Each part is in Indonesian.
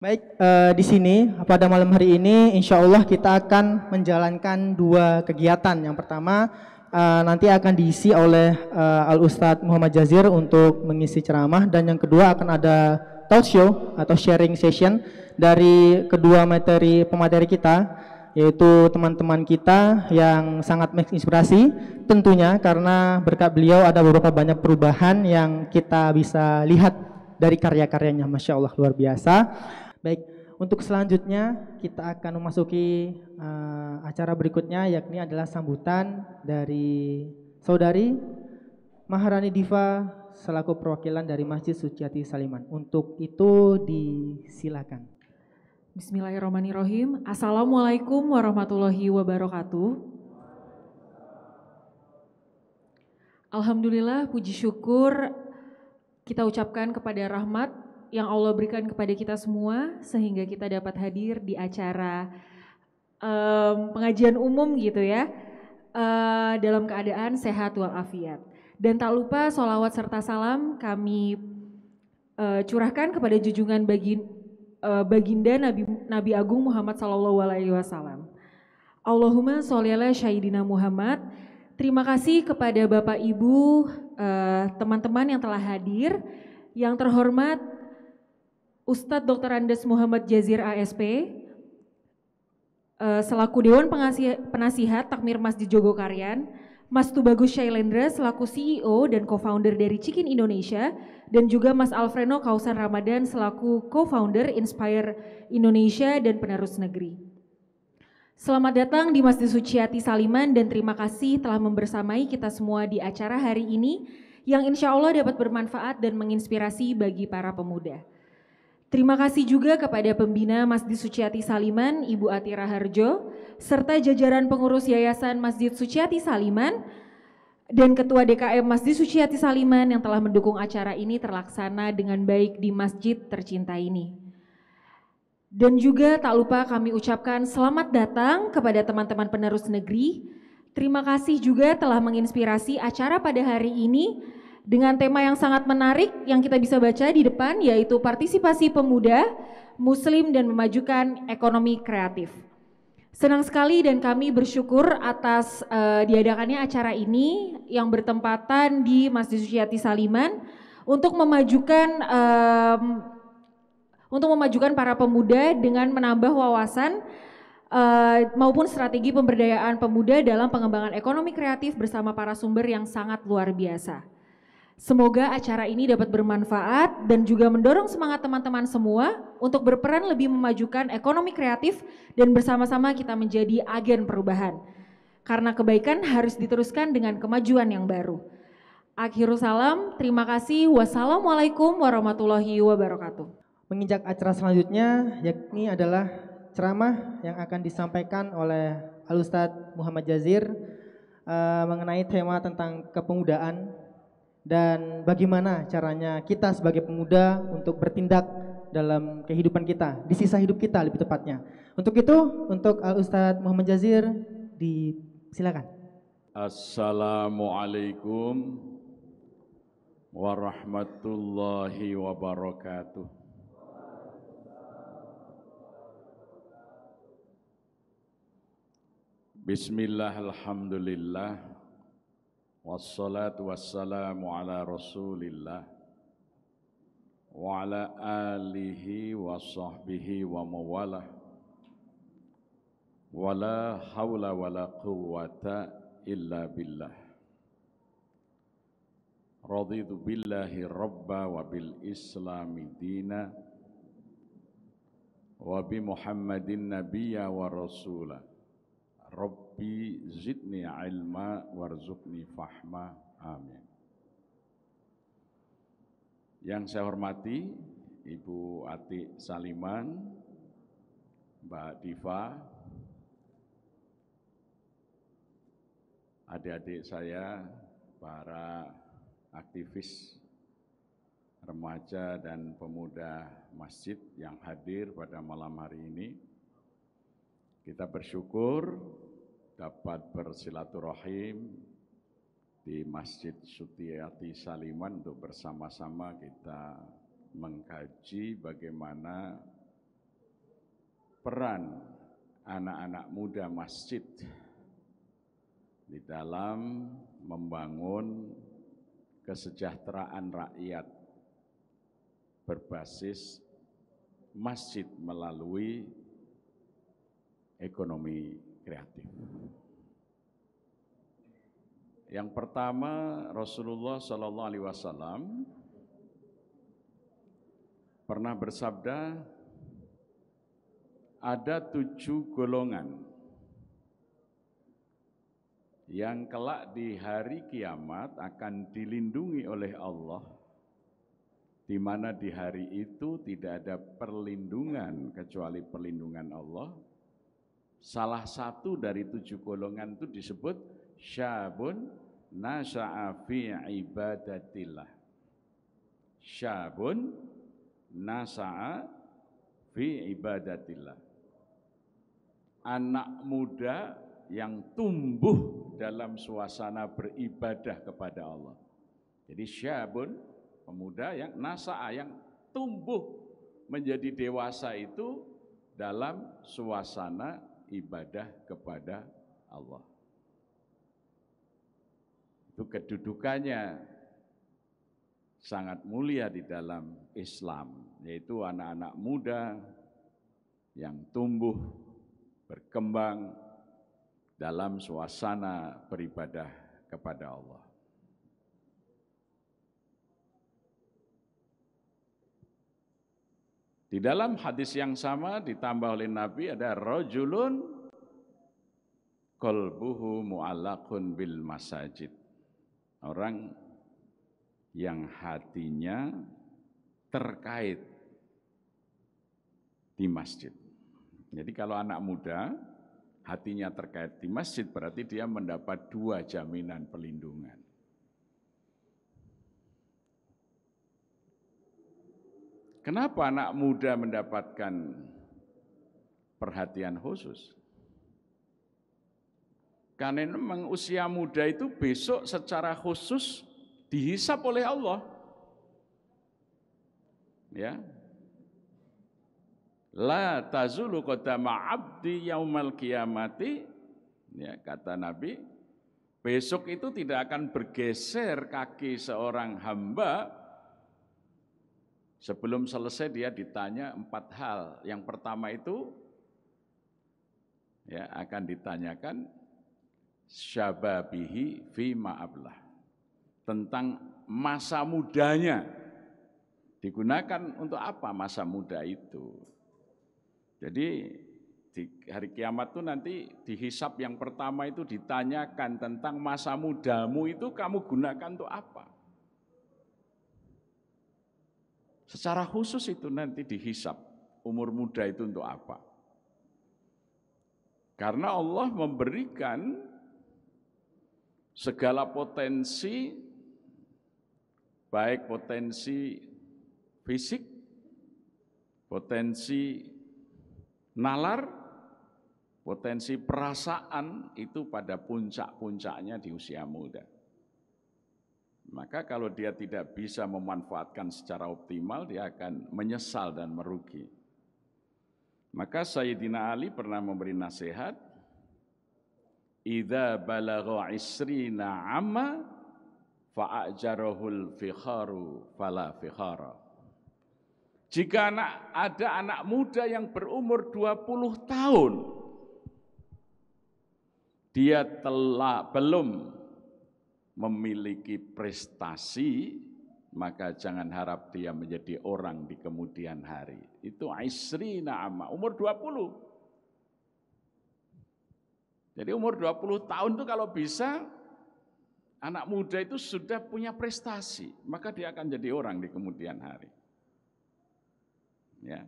Baik, di sini pada malam hari ini insya Allah kita akan menjalankan dua kegiatan. Yang pertama nanti akan diisi oleh Al Ustadz Muhammad Jazir untuk mengisi ceramah, dan yang kedua akan ada talk show atau sharing session dari kedua pemateri kita, yaitu teman-teman kita yang sangat menginspirasi tentunya, karena berkat beliau ada beberapa banyak perubahan yang kita bisa lihat dari karya-karyanya. Masya Allah, luar biasa. Baik, untuk selanjutnya kita akan memasuki acara berikutnya, yakni adalah sambutan dari Saudari Maharani Diva selaku perwakilan dari Masjid Suciati Saliman. Untuk itu disilakan. Bismillahirrahmanirrahim. Assalamualaikum warahmatullahi wabarakatuh. Alhamdulillah, puji syukur kita ucapkan kepada rahmat yang Allah berikan kepada kita semua sehingga kita dapat hadir di acara pengajian umum gitu ya, dalam keadaan sehat walafiat. Dan tak lupa sholawat serta salam kami curahkan kepada junjungan baginda Nabi Agung Muhammad SAW. Allahumma sholli ala Sayyidina Muhammad. Terima kasih kepada Bapak Ibu, teman-teman yang telah hadir. Yang terhormat Ustadz Dr. Andes Muhammad Jazir ASP, selaku Dewan Penasihat Takmir Masjid Jogokarian, Mas Tubagus Shailendra selaku CEO dan co-founder dari Chikin Indonesia, dan juga Mas Alfreno Kausan Ramadan selaku co-founder Inspire Indonesia dan penerus negeri. Selamat datang di Masjid Suciati Saliman dan terima kasih telah membersamai kita semua di acara hari ini yang insya Allah dapat bermanfaat dan menginspirasi bagi para pemuda. Terima kasih juga kepada pembina Masjid Suciati Saliman, Ibu Atira Harjo, serta jajaran pengurus Yayasan Masjid Suciati Saliman dan Ketua DKM Masjid Suciati Saliman yang telah mendukung acara ini terlaksana dengan baik di masjid tercinta ini. Dan juga tak lupa kami ucapkan selamat datang kepada teman-teman penerus negeri. Terima kasih juga telah menginspirasi acara pada hari ini dengan tema yang sangat menarik yang kita bisa baca di depan, yaitu partisipasi pemuda, muslim dan memajukan ekonomi kreatif. Senang sekali dan kami bersyukur atas diadakannya acara ini yang bertempatan di Masjid Suciati Saliman untuk memajukan para pemuda dengan menambah wawasan maupun strategi pemberdayaan pemuda dalam pengembangan ekonomi kreatif bersama para sumber yang sangat luar biasa. Semoga acara ini dapat bermanfaat dan juga mendorong semangat teman-teman semua untuk berperan lebih memajukan ekonomi kreatif dan bersama-sama kita menjadi agen perubahan. Karena kebaikan harus diteruskan dengan kemajuan yang baru. Akhirus salam, terima kasih. Wassalamualaikum warahmatullahi wabarakatuh. Menginjak acara selanjutnya yakni adalah ceramah yang akan disampaikan oleh Al Ustadz Muhammad Jazir mengenai tema tentang kepemudaan dan bagaimana caranya kita sebagai pemuda untuk bertindak dalam kehidupan kita, di sisa hidup kita lebih tepatnya. Untuk itu, untuk Al Ustadz Muhammad Jazir, silakan. Assalamualaikum warahmatullahi wabarakatuh. Bismillah, alhamdulillah, wassalatu wassalamu ala rasulillah wa ala alihi wa sahbihi wa mawalah wa la hawla wa la quwwata illa billah. Raditu billahi rabba wa bil islami dina wa bi muhammadin nabiyya wa rasulah. Rabbi zidni ilma warzuqni fahma, amin. Yang saya hormati Ibu Ati Saliman, Mbak Diva, adik-adik saya, para aktivis remaja dan pemuda masjid yang hadir pada malam hari ini. Kita bersyukur dapat bersilaturahim di Masjid Suciati Saliman untuk bersama-sama kita mengkaji bagaimana peran anak-anak muda masjid di dalam membangun kesejahteraan rakyat berbasis masjid melalui ekonomi kreatif. Yang pertama, Rasulullah SAW pernah bersabda, ada 7 golongan yang kelak di hari kiamat akan dilindungi oleh Allah, di mana di hari itu tidak ada perlindungan kecuali perlindungan Allah. Salah satu dari 7 golongan itu disebut syabun nasha'a fi ibadatillah. Syabun nasha'a fi ibadatillah. Anak muda yang tumbuh dalam suasana beribadah kepada Allah. Jadi syabun, pemuda yang nasha'a, yang tumbuh menjadi dewasa itu dalam suasana ibadah kepada Allah. Itu kedudukannya sangat mulia di dalam Islam, yaitu anak-anak muda yang tumbuh, berkembang dalam suasana beribadah kepada Allah. Di dalam hadis yang sama ditambah oleh Nabi ada rajulun qalbuhu mu'allaqun bil masajid. Orang yang hatinya terkait di masjid. Jadi kalau anak muda hatinya terkait di masjid berarti dia mendapat 2 jaminan perlindungan. Kenapa anak muda mendapatkan perhatian khusus? Karena memang usia muda itu besok secara khusus dihisab oleh Allah. Ya. La tazulu qadama 'abdi yaumal qiyamati, ya, kata Nabi, besok itu tidak akan bergeser kaki seorang hamba sebelum selesai dia ditanya 4 hal. Yang pertama itu ya akan ditanyakan syababihi fi ma'ablah, tentang masa mudanya. Digunakan untuk apa masa muda itu? Jadi di hari kiamat itu nanti dihisab yang pertama itu ditanyakan tentang masa mudamu itu kamu gunakan untuk apa? Secara khusus itu nanti dihisab, umur muda itu untuk apa? Karena Allah memberikan segala potensi, baik potensi fisik, potensi nalar, potensi perasaan itu pada puncak-puncaknya di usia muda. Maka kalau dia tidak bisa memanfaatkan secara optimal, dia akan menyesal dan merugi. Maka Sayyidina Ali pernah memberi nasihat, idza balagha 'isrina 'amma fa'ajarahul fikharu fala fikhara. Jika ada anak muda yang berumur 20 tahun, dia belum memiliki prestasi, maka jangan harap dia menjadi orang di kemudian hari. Itu isrina amma, umur 20. Jadi umur 20 tahun itu kalau bisa, anak muda itu sudah punya prestasi, maka dia akan jadi orang di kemudian hari. Ya.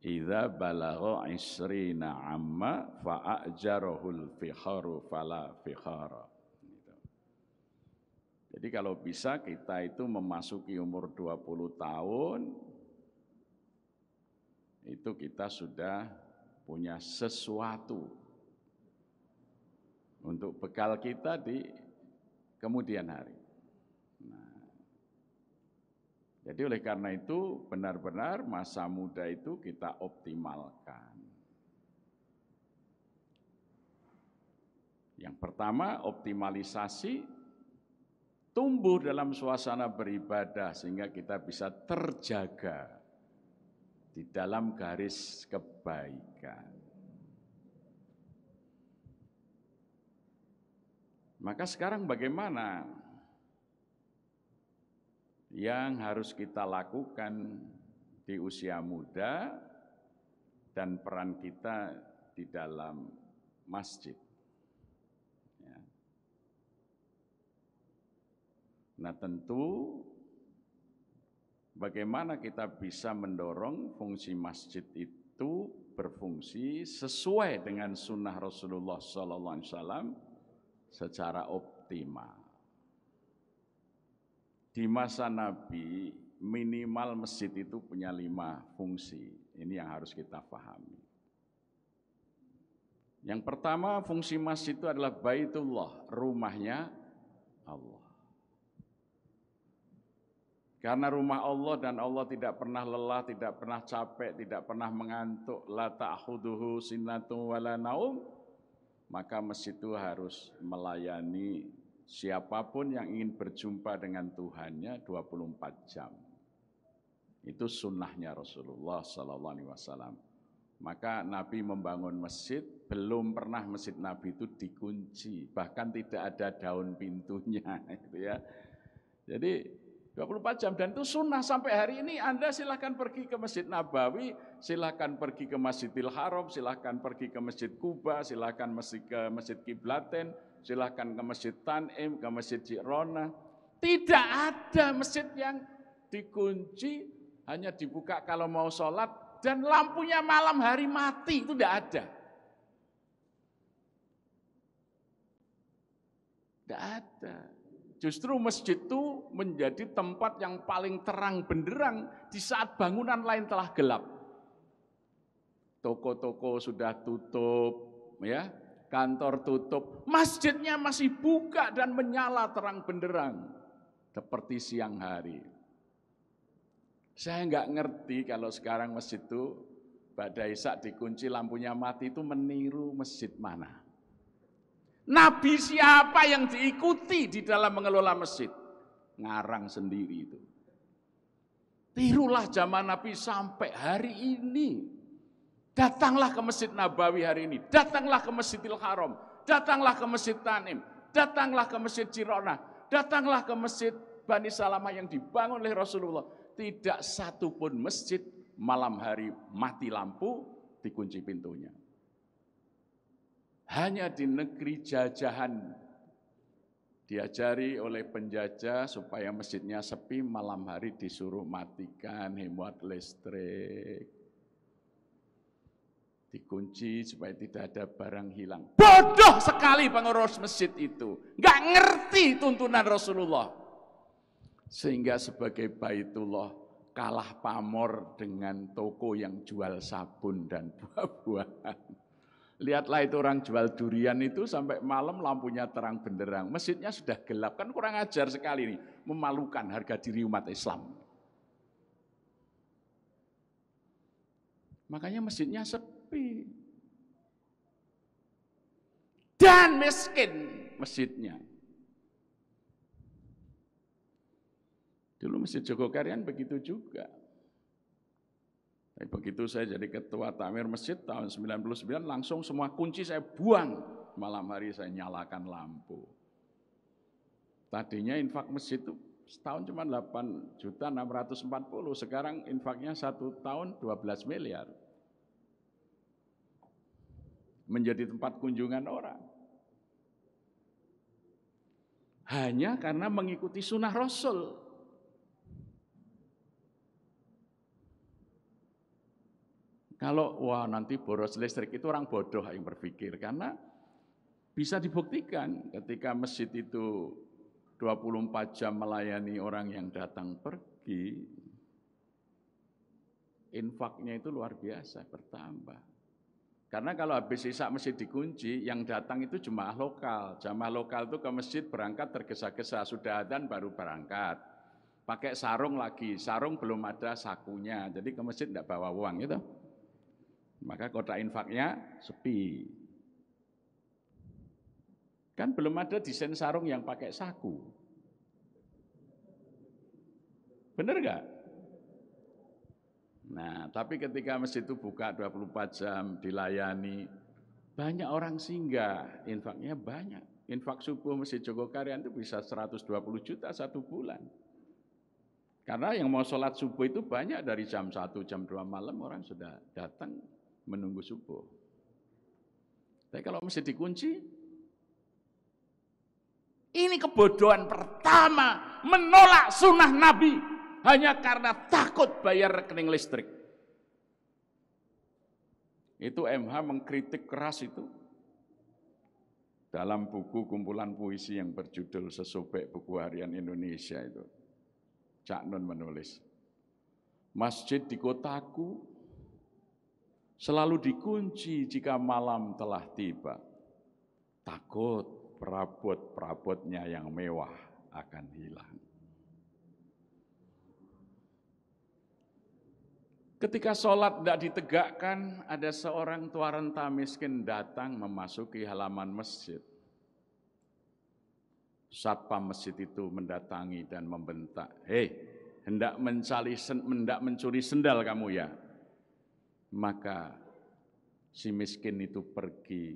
Idza balagha 'isrina 'amma fa'ajarahul fikharu fala fikhara. Jadi kalau bisa kita itu memasuki umur 20 tahun, itu kita sudah punya sesuatu untuk bekal kita di kemudian hari. Nah, Jadi oleh karena itu benar-benar masa muda itu kita optimalkan. Yang pertama, optimalisasi, tumbuh dalam suasana beribadah sehingga kita bisa terjaga di dalam garis kebaikan. Maka sekarang bagaimana yang harus kita lakukan di usia muda dan peran kita di dalam masjid? Ya. Nah tentu bagaimana kita bisa mendorong fungsi masjid itu berfungsi sesuai dengan sunnah Rasulullah SAW secara optimal. Di masa Nabi minimal masjid itu punya 5 fungsi. Ini yang harus kita pahami. Yang pertama, fungsi masjid itu adalah Baitullah, rumahnya Allah. Karena rumah Allah dan Allah tidak pernah lelah, tidak pernah capek, tidak pernah mengantuk, la ta'khuduhu sinatun wala naum, maka masjid itu harus melayani siapapun yang ingin berjumpa dengan Tuhannya 24 jam. Itu sunnahnya Rasulullah SAW. Maka Nabi membangun masjid, belum pernah masjid Nabi itu dikunci, bahkan tidak ada daun pintunya, gitu ya. Jadi 24 jam dan itu sunnah sampai hari ini. Anda silahkan pergi ke Masjid Nabawi, silahkan pergi ke Masjidil Haram, silahkan pergi ke Masjid Kuba, silahkan ke Masjid Kiblaten, silahkan ke Masjid Tanim, ke Masjid Jirona. Tidak ada masjid yang dikunci, hanya dibuka kalau mau sholat, dan lampunya malam hari mati, itu tidak ada. Tidak ada. Justru masjid itu menjadi tempat yang paling terang benderang di saat bangunan lain telah gelap. Toko-toko sudah tutup, ya, kantor tutup, masjidnya masih buka dan menyala terang benderang seperti siang hari. Saya nggak ngerti kalau sekarang masjid itu ba'da isya dikunci lampunya mati, itu meniru masjid mana? Nabi siapa yang diikuti di dalam mengelola masjid? Ngarang sendiri itu. Tirulah zaman Nabi sampai hari ini. Datanglah ke Masjid Nabawi hari ini. Datanglah ke Masjidil Haram. Datanglah ke Masjid Tanim. Datanglah ke Masjid Jirona. Datanglah ke Masjid Bani Salamah yang dibangun oleh Rasulullah. Tidak satu pun masjid malam hari mati lampu, dikunci pintunya. Hanya di negeri jajahan diajari oleh penjajah supaya masjidnya sepi, malam hari disuruh matikan, hemat listrik, dikunci supaya tidak ada barang hilang. Bodoh sekali pengurus masjid itu, nggak ngerti tuntunan Rasulullah. Sehingga sebagai Baitullah kalah pamor dengan toko yang jual sabun dan buah-buahan. Lihatlah itu orang jual durian itu sampai malam lampunya terang benderang. Masjidnya sudah gelap, kan kurang ajar sekali nih. Memalukan harga diri umat Islam. Makanya masjidnya sepi. Dan miskin masjidnya. Dulu Masjid Jogokarian begitu juga. Begitu saya jadi ketua takmir masjid tahun 99, langsung semua kunci saya buang. Malam hari saya nyalakan lampu. Tadinya infak masjid itu setahun cuma 8.640.000, sekarang infaknya 1 tahun 12 miliar. Menjadi tempat kunjungan orang. Hanya karena mengikuti sunnah Rasul. Kalau wah nanti boros listrik, itu orang bodoh yang berpikir. Karena bisa dibuktikan ketika masjid itu 24 jam melayani orang yang datang pergi, infaknya itu luar biasa bertambah. Karena kalau habis isya masjid dikunci, yang datang itu jemaah lokal. Jemaah lokal itu ke masjid berangkat tergesa-gesa, sudah adzan baru berangkat. pakai sarung lagi, sarung belum ada sakunya, jadi ke masjid tidak bawa uang gitu. Maka kotak infaknya sepi. Kan belum ada desain sarung yang pakai saku. Bener nggak? Nah, tapi ketika masjid itu buka 24 jam, dilayani, banyak orang singgah, infaknya banyak. Infak subuh Masjid Jogokarian itu bisa 120 juta satu bulan. Karena yang mau sholat subuh itu banyak dari jam 1, jam 2 malam orang sudah datang menunggu subuh. Tapi kalau masjid dikunci, ini kebodohan pertama, menolak sunnah Nabi hanya karena takut bayar rekening listrik. Itu MH mengkritik keras itu. Dalam buku kumpulan puisi yang berjudul Sesobek Buku Harian Indonesia itu. Cak Nun menulis, masjid di kotaku selalu dikunci jika malam telah tiba. Takut perabot-perabotnya yang mewah akan hilang. Ketika sholat tidak ditegakkan, ada seorang tua renta miskin datang memasuki halaman masjid. Satpam masjid itu mendatangi dan membentak, "Hei, hendak mencuri sendal kamu ya?" Maka si miskin itu pergi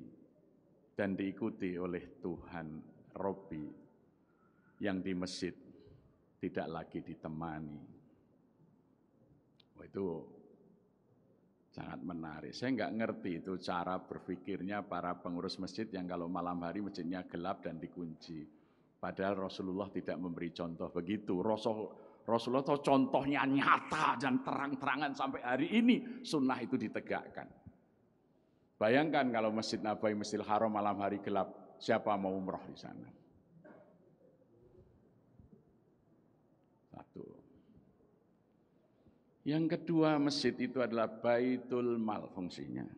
dan diikuti oleh Tuhan Robi yang di masjid tidak lagi ditemani. Itu sangat menarik. Saya nggak ngerti itu cara berpikirnya para pengurus masjid yang kalau malam hari masjidnya gelap dan dikunci. Padahal Rasulullah tidak memberi contoh begitu. Rasulullah itu contohnya nyata dan terang-terangan sampai hari ini sunnah itu ditegakkan. Bayangkan kalau Masjid Nabawi, Masjidil Haram malam hari gelap, siapa mau umroh di sana? Satu. Yang kedua, masjid itu adalah Baitul Mal fungsinya.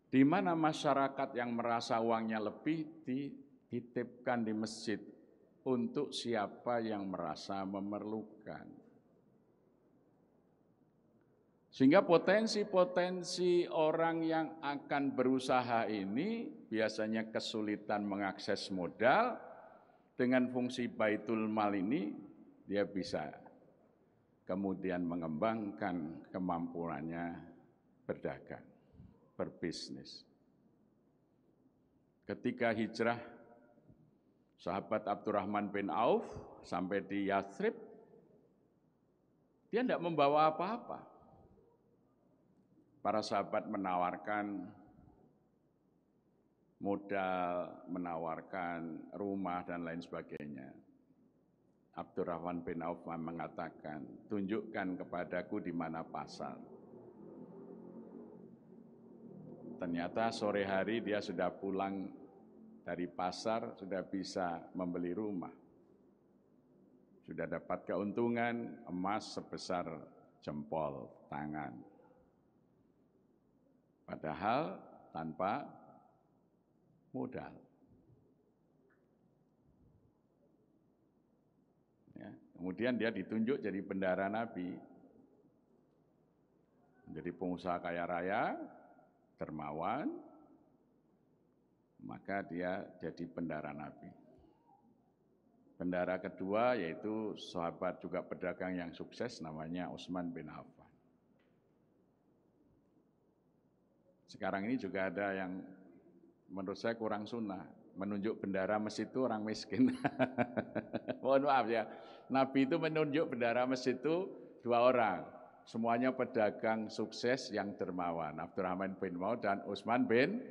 Di mana masyarakat yang merasa uangnya lebih dititipkan di masjid untuk siapa yang merasa memerlukan. Sehingga potensi-potensi orang yang akan berusaha ini biasanya kesulitan mengakses modal, dengan fungsi Baitul Mal ini dia bisa kemudian mengembangkan kemampuannya berdagang, berbisnis. Ketika hijrah, sahabat Abdurrahman bin Auf sampai di Yathrib, dia tidak membawa apa-apa. Para sahabat menawarkan modal, menawarkan rumah dan lain sebagainya. Abdurrahman bin Auf mengatakan, tunjukkan kepadaku di mana pasar. Ternyata sore hari dia sudah pulang dari pasar, sudah bisa membeli rumah. Sudah dapat keuntungan emas sebesar jempol tangan. Padahal tanpa modal. Kemudian dia ditunjuk jadi bendahara Nabi, menjadi pengusaha kaya raya, dermawan, maka dia jadi bendahara Nabi. Bendahara kedua yaitu sahabat juga pedagang yang sukses namanya Utsman bin Affan. Sekarang ini juga ada yang menurut saya kurang sunnah, menunjuk bendahara masjid itu orang miskin. Mohon maaf ya, Nabi itu menunjuk bendahara masjid itu 2 orang. Semuanya pedagang sukses yang dermawan, Abdurrahman bin Auf dan Utsman bin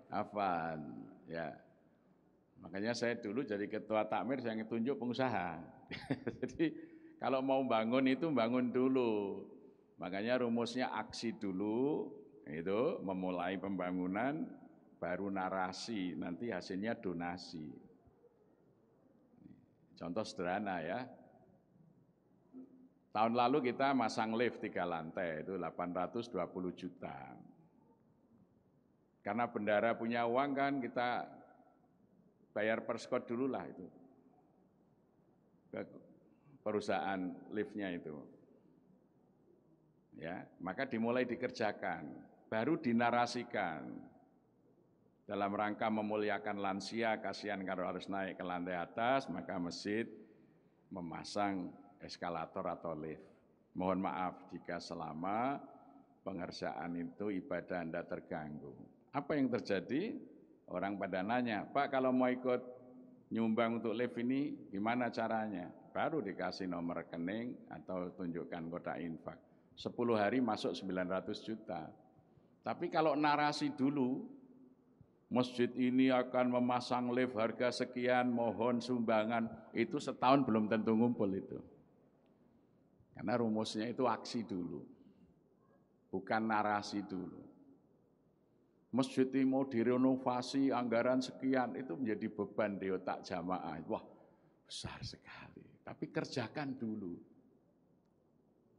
Affan. Ya, makanya saya dulu jadi ketua takmir, saya tunjuk pengusaha. Jadi kalau mau bangun itu bangun dulu. Makanya rumusnya aksi dulu, itu memulai pembangunan, baru narasi, nanti hasilnya donasi. Contoh sederhana ya, tahun lalu kita masang lift 3 lantai, itu 820 juta. Karena bendahara punya uang kan, kita bayar per skot dulu lah itu. perusahaan liftnya itu. Ya, maka dimulai dikerjakan, baru dinarasikan. Dalam rangka memuliakan lansia, kasihan kalau harus naik ke lantai atas, maka masjid memasang eskalator atau lift. Mohon maaf jika selama pengerjaan itu ibadah Anda terganggu. Apa yang terjadi? Orang pada nanya, Pak kalau mau ikut nyumbang untuk lift ini gimana caranya? Baru dikasih nomor rekening atau tunjukkan kotak infak. 10 hari masuk 900 juta. Tapi kalau narasi dulu, masjid ini akan memasang lift harga sekian, mohon sumbangan, itu setahun belum tentu ngumpul itu. Karena rumusnya itu aksi dulu, bukan narasi dulu. Masjid ini mau direnovasi, anggaran sekian, itu menjadi beban di otak jamaah. Wah, besar sekali. Tapi kerjakan dulu.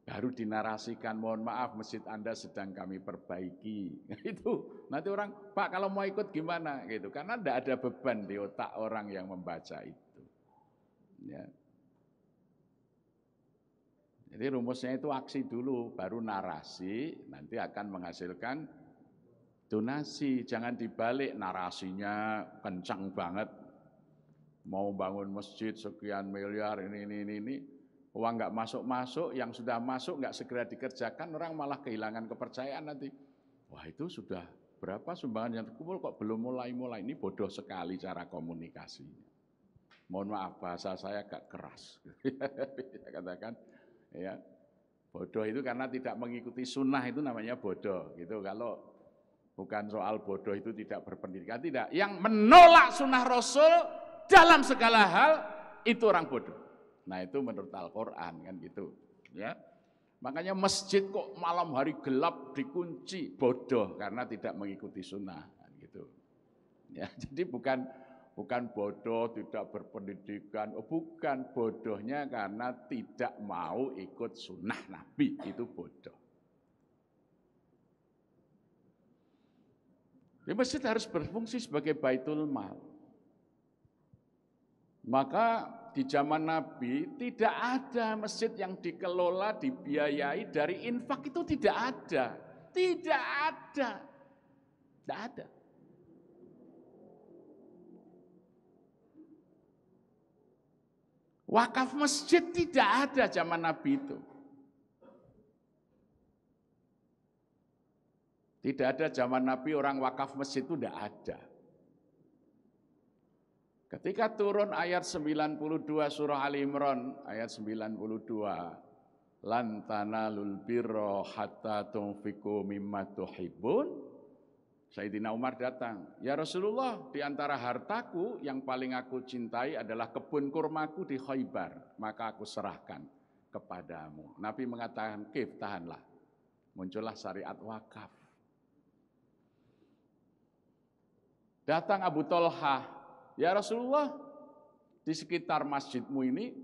Baru dinarasikan, mohon maaf masjid Anda sedang kami perbaiki. Itu nanti orang, Pak kalau mau ikut gimana? Gitu. Karena tidak ada beban di otak orang yang membaca itu. Ya. Jadi rumusnya itu aksi dulu, baru narasi, nanti akan menghasilkan donasi. Jangan dibalik, narasinya kencang banget. Mau bangun masjid sekian miliar, ini. Uang nggak masuk-masuk, yang sudah masuk nggak segera dikerjakan, orang malah kehilangan kepercayaan nanti. Wah itu sudah berapa sumbangan yang terkumpul kok belum mulai-mulai. Ini bodoh sekali cara komunikasinya. Mohon maaf bahasa saya agak keras. Saya katakan, ya bodoh itu karena tidak mengikuti sunnah itu namanya bodoh. Gitu. Kalau bukan soal bodoh itu tidak berpendidikan, tidak. Yang menolak sunnah Rasul dalam segala hal itu orang bodoh. Nah itu menurut Al-Quran kan gitu. Ya, makanya masjid kok malam hari gelap dikunci, bodoh karena tidak mengikuti sunnah kan gitu. Ya, jadi bukan bodoh tidak berpendidikan, bukan, bodohnya karena tidak mau ikut sunnah Nabi, itu bodoh. Di masjid harus berfungsi sebagai baitul mal. Maka di zaman Nabi tidak ada masjid yang dikelola, dibiayai dari infak, itu tidak ada. Tidak ada. Tidak ada. Wakaf masjid tidak ada zaman Nabi itu. Tidak ada zaman Nabi orang wakaf masjid itu tidak ada. Ketika turun ayat 92 surah Ali Imran, ayat 92, lan tanalul birra hatta tunfiqu mimma tuhibbun. Sayyidina Umar datang, ya Rasulullah, di antara hartaku yang paling aku cintai adalah kebun kurmaku di Khaybar, maka aku serahkan kepadamu. Nabi mengatakan, kif, tahanlah. Muncullah syariat wakaf. Datang Abu Tolhah, ya Rasulullah, di sekitar masjidmu ini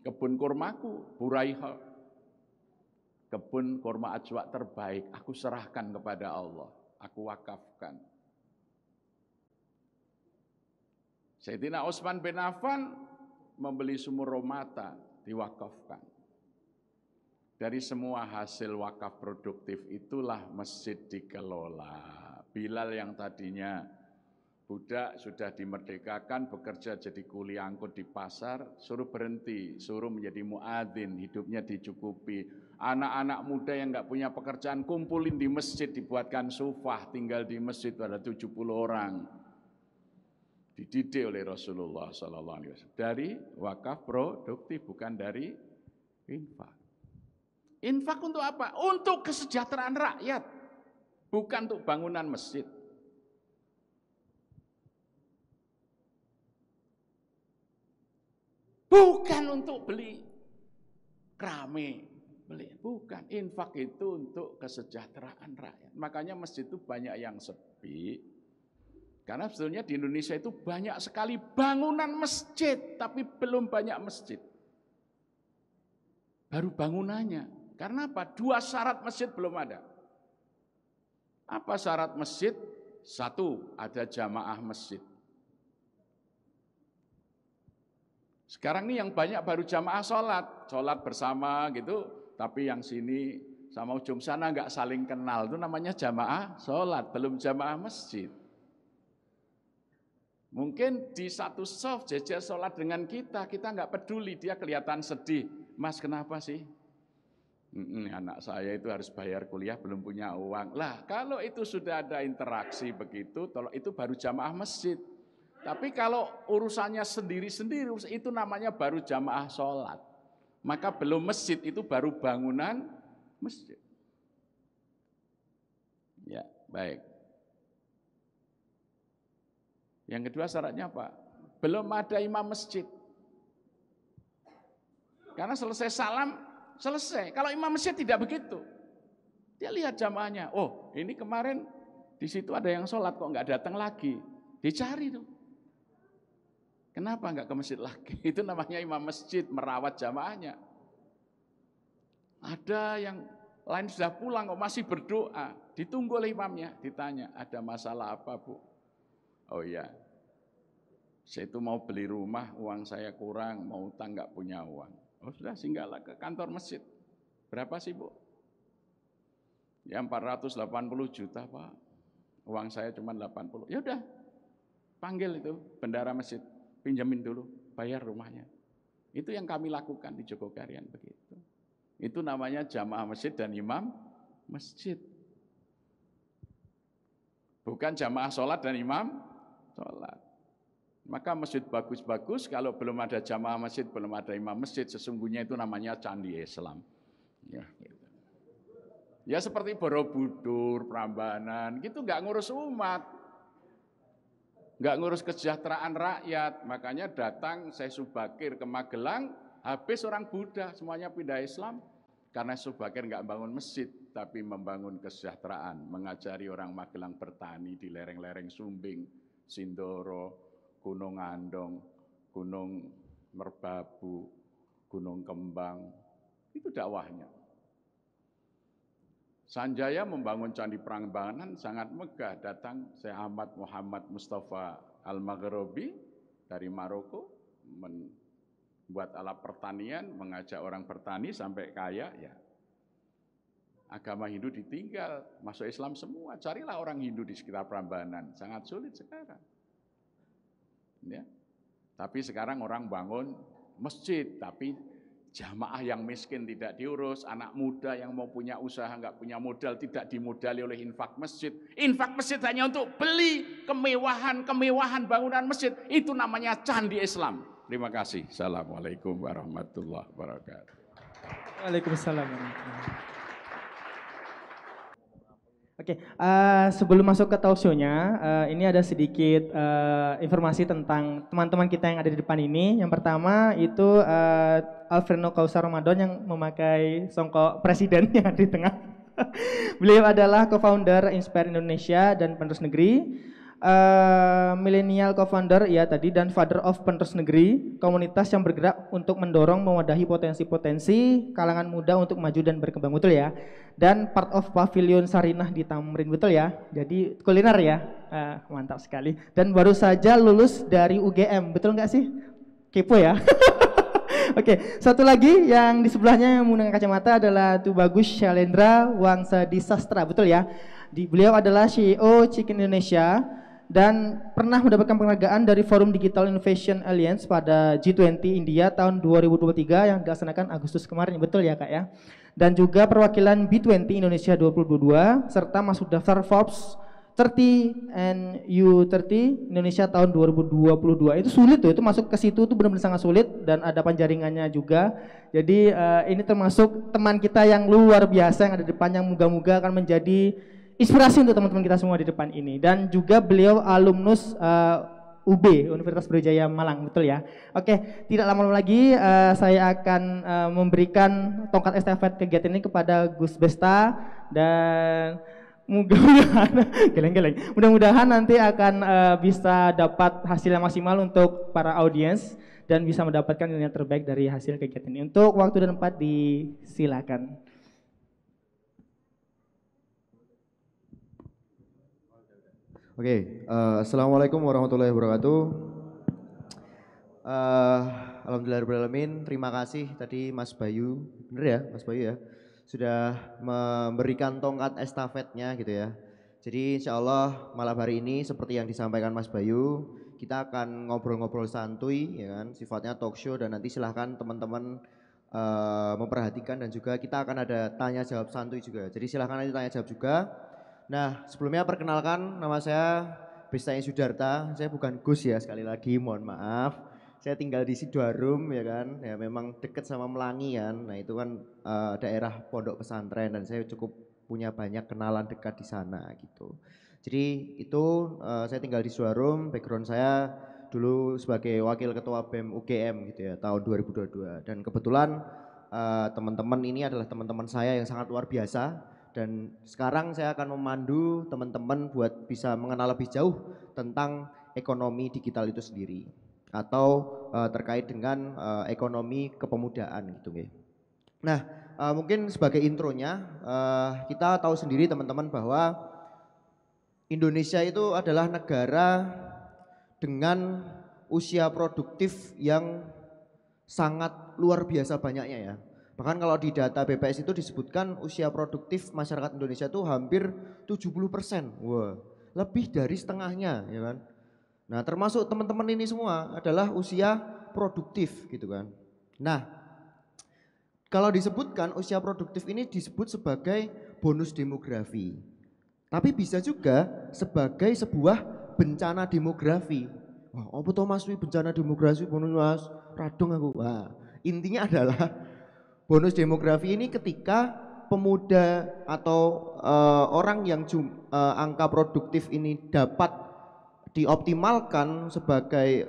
kebun kurmaku, Buraiha, kebun kurma ajwa terbaik, aku serahkan kepada Allah, aku wakafkan. Sayyidina Utsman bin Affan membeli sumur Romata, diwakafkan. Dari semua hasil wakaf produktif itulah masjid dikelola. Bilal yang tadinya budak sudah dimerdekakan, bekerja jadi kuli angkut di pasar, suruh berhenti, suruh menjadi muadzin, hidupnya dicukupi. Anak-anak muda yang nggak punya pekerjaan, kumpulin di masjid, dibuatkan sufah, tinggal di masjid, ada 70 orang. Dididik oleh Rasulullah SAW. Dari wakaf produktif, bukan dari infak. Infak untuk apa? Untuk kesejahteraan rakyat, bukan untuk bangunan masjid. Bukan untuk beli rame, bukan. Infak itu untuk kesejahteraan rakyat. Makanya masjid itu banyak yang sepi. Karena sebetulnya di Indonesia itu banyak sekali bangunan masjid, tapi belum banyak masjid. Baru bangunannya. Karena apa? 2 syarat masjid belum ada. Apa syarat masjid? 1, ada jamaah masjid. Sekarang nih yang banyak baru jamaah sholat bersama gitu, tapi yang sini sama ujung sana nggak saling kenal, itu namanya jamaah sholat, belum jamaah masjid. Mungkin di satu soft jejer sholat dengan kita nggak peduli, dia kelihatan sedih. Mas kenapa sih? Anak saya itu harus bayar kuliah belum punya uang. Lah kalau itu sudah ada interaksi begitu, itu baru jamaah masjid. Tapi kalau urusannya sendiri-sendiri, itu namanya baru jamaah sholat. Maka belum masjid, itu baru bangunan masjid. Ya, baik. Yang kedua syaratnya apa? Belum ada imam masjid. Karena selesai salam, selesai. Kalau imam masjid tidak begitu. Dia lihat jamaahnya, oh ini kemarin di situ ada yang sholat kok nggak datang lagi. Dicari tuh. Kenapa nggak ke masjid lagi? Itu namanya imam masjid, merawat jamaahnya. Ada yang lain sudah pulang kok masih berdoa. Ditunggu oleh imamnya, ditanya, ada masalah apa Bu? Oh iya, saya itu mau beli rumah, uang saya kurang, mau utang nggak punya uang. Oh sudah, singgahlah ke kantor masjid. Berapa sih Bu? Ya 480 juta Pak. Uang saya cuma 80. Ya udah, panggil itu bendara masjid, pinjamin dulu, bayar rumahnya. Itu yang kami lakukan di Jogokarian begitu. Itu namanya jamaah masjid dan imam masjid. Bukan jamaah sholat dan imam sholat. Maka masjid bagus-bagus, kalau belum ada jamaah masjid, belum ada imam masjid, sesungguhnya itu namanya candi Islam. Ya, gitu. Ya seperti Borobudur, Prambanan, gitu nggak ngurus umat, nggak ngurus kesejahteraan rakyat. Makanya datang Syekh Subakir ke Magelang, habis orang Buddha, semuanya pindah Islam. Karena Subakir nggak bangun masjid, tapi membangun kesejahteraan, mengajari orang Magelang bertani di lereng-lereng Sumbing, Sindoro, Gunung Andong, Gunung Merbabu, Gunung Kembang. Itu dakwahnya. Sanjaya membangun Candi Prambanan sangat megah. Datang Syekh Ahmad Muhammad Mustafa Al-Maghribi dari Maroko, membuat alat pertanian, mengajak orang bertani sampai kaya. Ya, agama Hindu ditinggal, masuk Islam semua. Carilah orang Hindu di sekitar Prambanan, sangat sulit sekarang. Ya. Tapi sekarang orang bangun masjid, tapi jamaah yang miskin tidak diurus, anak muda yang mau punya usaha nggak punya modal, tidak dimodali oleh infak masjid. Infak masjid hanya untuk beli kemewahan bangunan masjid. Itu namanya candi Islam. Terima kasih. Assalamualaikum warahmatullahi wabarakatuh. Waalaikumsalam. Oke, sebelum masuk ke talk show-nya, ini ada sedikit informasi tentang teman-teman kita yang ada di depan ini. Yang pertama itu Alfredo Kausar Ramadan yang memakai songkok presiden yang ada di tengah. Beliau adalah co-founder Inspire Indonesia dan Penerus Negeri, millennial co-founder ya tadi, dan father of Penerus Negeri, komunitas yang bergerak untuk mendorong mewadahi potensi-potensi kalangan muda untuk maju dan berkembang, betul ya. Dan part of Pavilion Sarinah di Tamrin, betul ya. Jadi kuliner ya, mantap sekali. Dan baru saja lulus dari UGM, betul nggak sih? Kepo ya. Oke, satu lagi yang di sebelahnya yang menggunakan kacamata adalah Tubagus Syailendra Wangsadi Sastra, betul ya. Beliau adalah CEO Chicken Indonesia dan pernah mendapatkan penghargaan dari Forum Digital Innovation Alliance pada G20 India tahun 2023 yang dilaksanakan Agustus kemarin, betul ya Kak ya. Dan juga perwakilan B20 Indonesia 2022 serta masuk daftar Forbes 30 and U30 Indonesia tahun 2022. Itu sulit tuh, itu masuk ke situ tuh benar-benar sangat sulit dan ada penjaringannya juga. Jadi ini termasuk teman kita yang luar biasa yang ada di depan, yang moga-moga akan menjadi inspirasi untuk teman-teman kita semua di depan ini. Dan juga beliau alumnus UB, Universitas Brawijaya Malang, betul ya. Oke, tidak lama-lama lagi saya akan memberikan tongkat estafet kegiatan ini kepada Gus Besta dan mudah-mudahan nanti akan bisa dapat hasil yang maksimal untuk para audiens dan bisa mendapatkan nilai terbaik dari hasil kegiatan ini. Untuk waktu dan tempat disilakan. Oke, assalamualaikum warahmatullahi wabarakatuh. Alhamdulillahirrahmanirrahim. Terima kasih tadi Mas Bayu, bener ya Mas Bayu ya, sudah memberikan tongkat estafetnya gitu ya. Jadi insya Allah malam hari ini seperti yang disampaikan Mas Bayu, kita akan ngobrol-ngobrol santuy ya kan, sifatnya talk show, dan nanti silahkan teman-teman memperhatikan, dan juga kita akan ada tanya jawab santuy juga. Jadi silahkan nanti tanya jawab juga. Nah sebelumnya perkenalkan, nama saya Besta Sudarta, saya bukan Gus ya, sekali lagi mohon maaf. Saya tinggal di Sidoarum ya kan, ya memang dekat sama Melangi kan. Nah itu kan daerah pondok pesantren, dan saya cukup punya banyak kenalan dekat di sana gitu. Jadi itu saya tinggal di Sidoarum, background saya dulu sebagai wakil ketua BEM UGM gitu ya tahun 2022. Dan kebetulan teman-teman ini adalah teman-teman saya yang sangat luar biasa. Dan sekarang saya akan memandu teman-teman buat bisa mengenal lebih jauh tentang ekonomi digital itu sendiri, atau terkait dengan ekonomi kepemudaan gitu. Nah mungkin sebagai intronya, kita tahu sendiri teman-teman bahwa Indonesia itu adalah negara dengan usia produktif yang sangat luar biasa banyaknya ya. Bahkan kalau di data BPS itu disebutkan usia produktif masyarakat Indonesia itu hampir 70%. Wah, lebih dari setengahnya ya kan. Nah, termasuk teman-teman ini semua adalah usia produktif gitu kan. Nah, kalau disebutkan usia produktif ini disebut sebagai bonus demografi. Tapi bisa juga sebagai sebuah bencana demografi. Wah, apa toh Mas bencana demografi bonus Mas? Radong aku. Wah, intinya adalah bonus demografi ini ketika pemuda atau orang yang angka produktif ini dapat dioptimalkan sebagai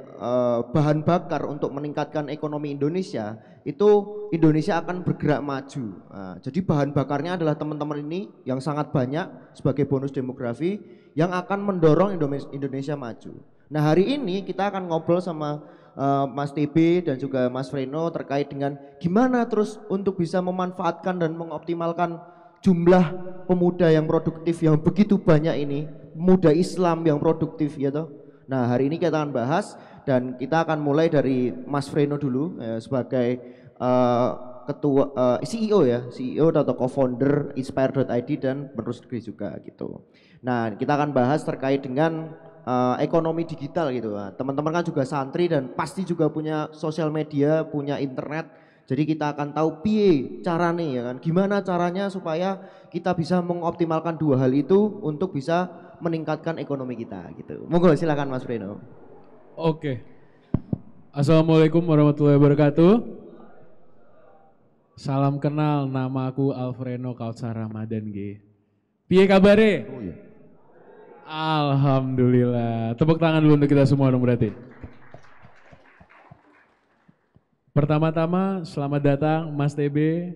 bahan bakar untuk meningkatkan ekonomi Indonesia, itu Indonesia akan bergerak maju. Nah, jadi bahan bakarnya adalah teman-teman ini yang sangat banyak sebagai bonus demografi yang akan mendorong Indonesia maju. Nah hari ini kita akan ngobrol sama Mas TB dan juga Mas Freno terkait dengan gimana terus untuk bisa memanfaatkan dan mengoptimalkan jumlah pemuda yang produktif yang begitu banyak ini, pemuda Islam yang produktif ya toh. Nah hari ini kita akan bahas, dan kita akan mulai dari Mas Freno dulu sebagai ketua CEO ya, CEO atau co-founder Inspire.id dan penerus negeri juga gitu. Nah kita akan bahas terkait dengan ekonomi digital gitu. Teman-teman kan juga santri dan pasti juga punya sosial media, punya internet. Jadi kita akan tahu piye caranya ya kan. Gimana caranya supaya kita bisa mengoptimalkan dua hal itu untuk bisa meningkatkan ekonomi kita gitu. Monggo silakan Mas Freno. Oke. Assalamualaikum warahmatullahi wabarakatuh. Salam kenal, nama aku Alfreno Kautsar Ramadan G. Piye kabare? Oh iya. Alhamdulillah. Tepuk tangan dulu untuk kita semua dong berarti. Pertama-tama selamat datang Mas TB.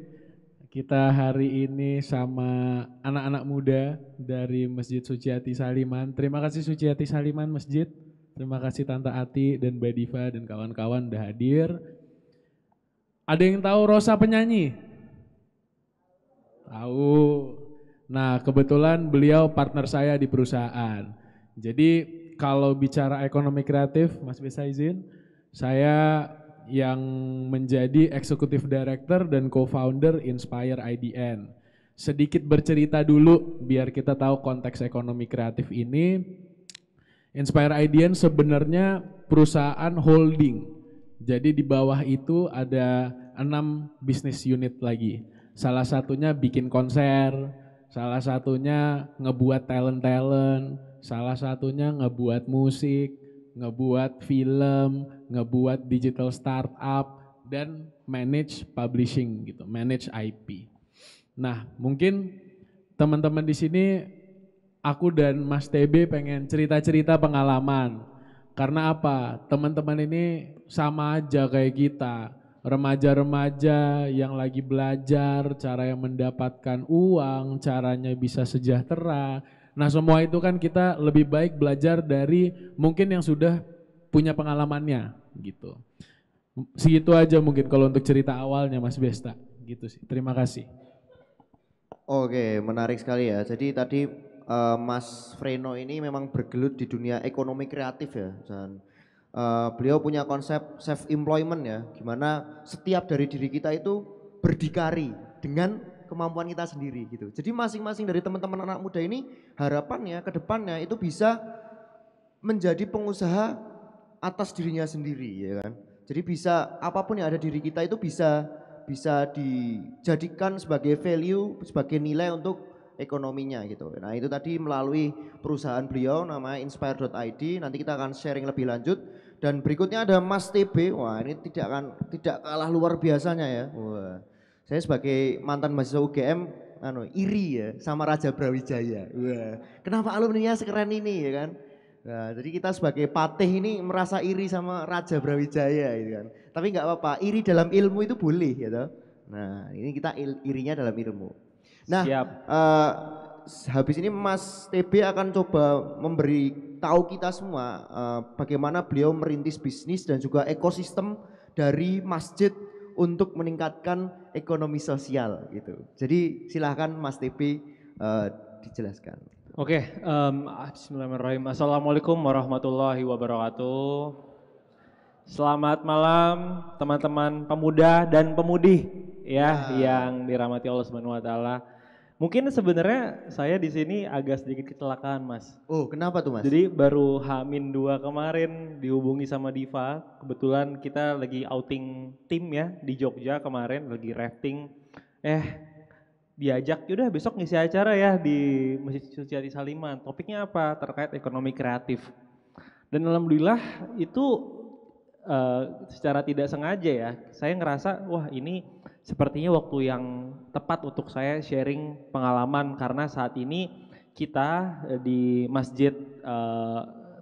Kita hari ini sama anak-anak muda dari Masjid Suciati Saliman. Terima kasih Suciati Saliman Masjid. Terima kasih Tante Ati dan Mbak Diva dan kawan-kawan udah hadir. Ada yang tahu Rosa penyanyi? Tahu. Nah kebetulan beliau partner saya di perusahaan. Jadi kalau bicara ekonomi kreatif, Mas bisa izin, saya yang menjadi Executive Director dan Co-founder Inspire IDN. Sedikit bercerita dulu biar kita tahu konteks ekonomi kreatif ini. Inspire IDN sebenarnya perusahaan holding. Jadi di bawah itu ada 6 bisnis unit lagi. Salah satunya bikin konser, salah satunya ngebuat talent-talent, salah satunya ngebuat musik, ngebuat film, ngebuat digital startup, dan manage publishing gitu, manage IP. Nah mungkin teman-teman di sini, aku dan Mas TB pengen cerita-cerita pengalaman. Karena apa? Teman-teman ini sama aja kayak kita. Remaja-remaja yang lagi belajar cara yang mendapatkan uang, caranya bisa sejahtera. Nah semua itu kan kita lebih baik belajar dari mungkin yang sudah punya pengalamannya gitu. Segitu aja mungkin kalau untuk cerita awalnya Mas Besta gitu sih. Terima kasih. Oke, menarik sekali ya. Jadi tadi Mas Freno ini memang bergelut di dunia ekonomi kreatif ya. Dan Beliau punya konsep self employment ya, gimana setiap dari diri kita itu berdikari dengan kemampuan kita sendiri gitu. Jadi masing-masing dari teman-teman anak muda ini harapannya ke depannya itu bisa menjadi pengusaha atas dirinya sendiri ya kan. Jadi bisa apapun yang ada diri kita itu bisa dijadikan sebagai value, sebagai nilai untuk ekonominya gitu. Nah itu tadi melalui perusahaan beliau namanya inspire.id. Nanti kita akan sharing lebih lanjut. Dan berikutnya ada Mas TB. Wah ini tidak kalah luar biasanya ya. Wah, saya sebagai mantan mahasiswa UGM iri ya sama Raja Brawijaya. Wah, kenapa alumninya sekeren ini ya kan? Nah, jadi kita sebagai patih ini merasa iri sama Raja Brawijaya gitu kan. Tapi nggak apa-apa, iri dalam ilmu itu boleh gitu. Nah ini kita irinya dalam ilmu. Nah, habis ini Mas TB akan coba memberi tahu kita semua bagaimana beliau merintis bisnis dan juga ekosistem dari masjid untuk meningkatkan ekonomi sosial gitu. Jadi silahkan Mas TB dijelaskan. Oke, bismillahirrahmanirrahim. Assalamualaikum warahmatullahi wabarakatuh. Selamat malam teman-teman pemuda dan pemudi ya yang dirahmati Allah Subhanahu wa taala. Mungkin sebenarnya saya di sini agak sedikit kecelakaan, Mas. Oh, kenapa tuh, Mas? Jadi baru H-2 kemarin dihubungi sama Diva. Kebetulan kita lagi outing tim ya di Jogja kemarin, lagi rafting. Diajak, yaudah besok ngisi acara ya di Masjid Suciati Saliman. Topiknya apa? Terkait ekonomi kreatif. Dan alhamdulillah itu secara tidak sengaja ya, saya ngerasa wah ini sepertinya waktu yang tepat untuk saya sharing pengalaman karena saat ini kita di masjid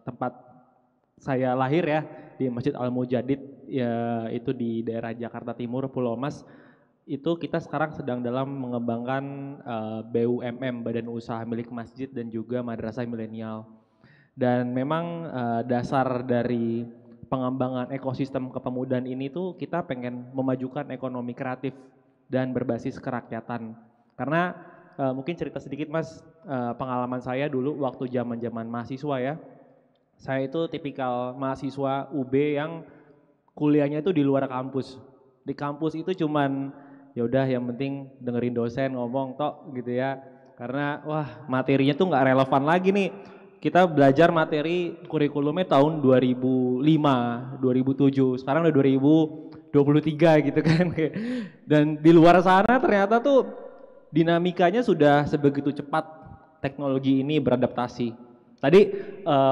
tempat saya lahir ya, di Masjid Al-Mujadid ya, itu di daerah Jakarta Timur, Pulau Mas. Itu kita sekarang sedang dalam mengembangkan BUMM, Badan Usaha Milik Masjid dan juga Madrasah Milenial. Dan memang dasar dari pengembangan ekosistem kepemudaan ini tuh kita pengen memajukan ekonomi kreatif dan berbasis kerakyatan. Karena mungkin cerita sedikit Mas, pengalaman saya dulu waktu zaman-zaman mahasiswa ya. Saya itu tipikal mahasiswa UB yang kuliahnya itu di luar kampus. Di kampus itu cuman ya udah yang penting dengerin dosen ngomong tok gitu ya. Karena wah materinya tuh nggak relevan lagi nih. Kita belajar materi kurikulumnya tahun 2005, 2007, sekarang udah 2023 gitu kan. Dan di luar sana ternyata tuh dinamikanya sudah sebegitu cepat teknologi ini beradaptasi. Tadi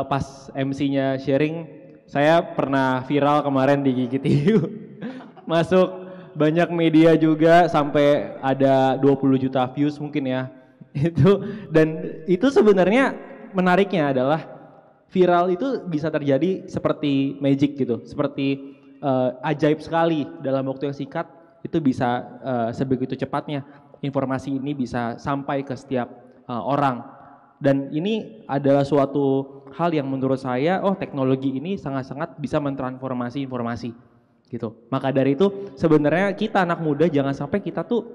pas MC-nya sharing, saya pernah viral kemarin di Gigi TV. Masuk banyak media juga sampai ada 20 juta views mungkin ya. Dan itu sebenarnya menariknya adalah viral itu bisa terjadi seperti magic gitu, seperti ajaib sekali dalam waktu yang singkat itu bisa sebegitu cepatnya informasi ini bisa sampai ke setiap orang. Dan ini adalah suatu hal yang menurut saya, teknologi ini sangat-sangat bisa mentransformasi informasi gitu. Maka dari itu sebenarnya kita anak muda jangan sampai kita tuh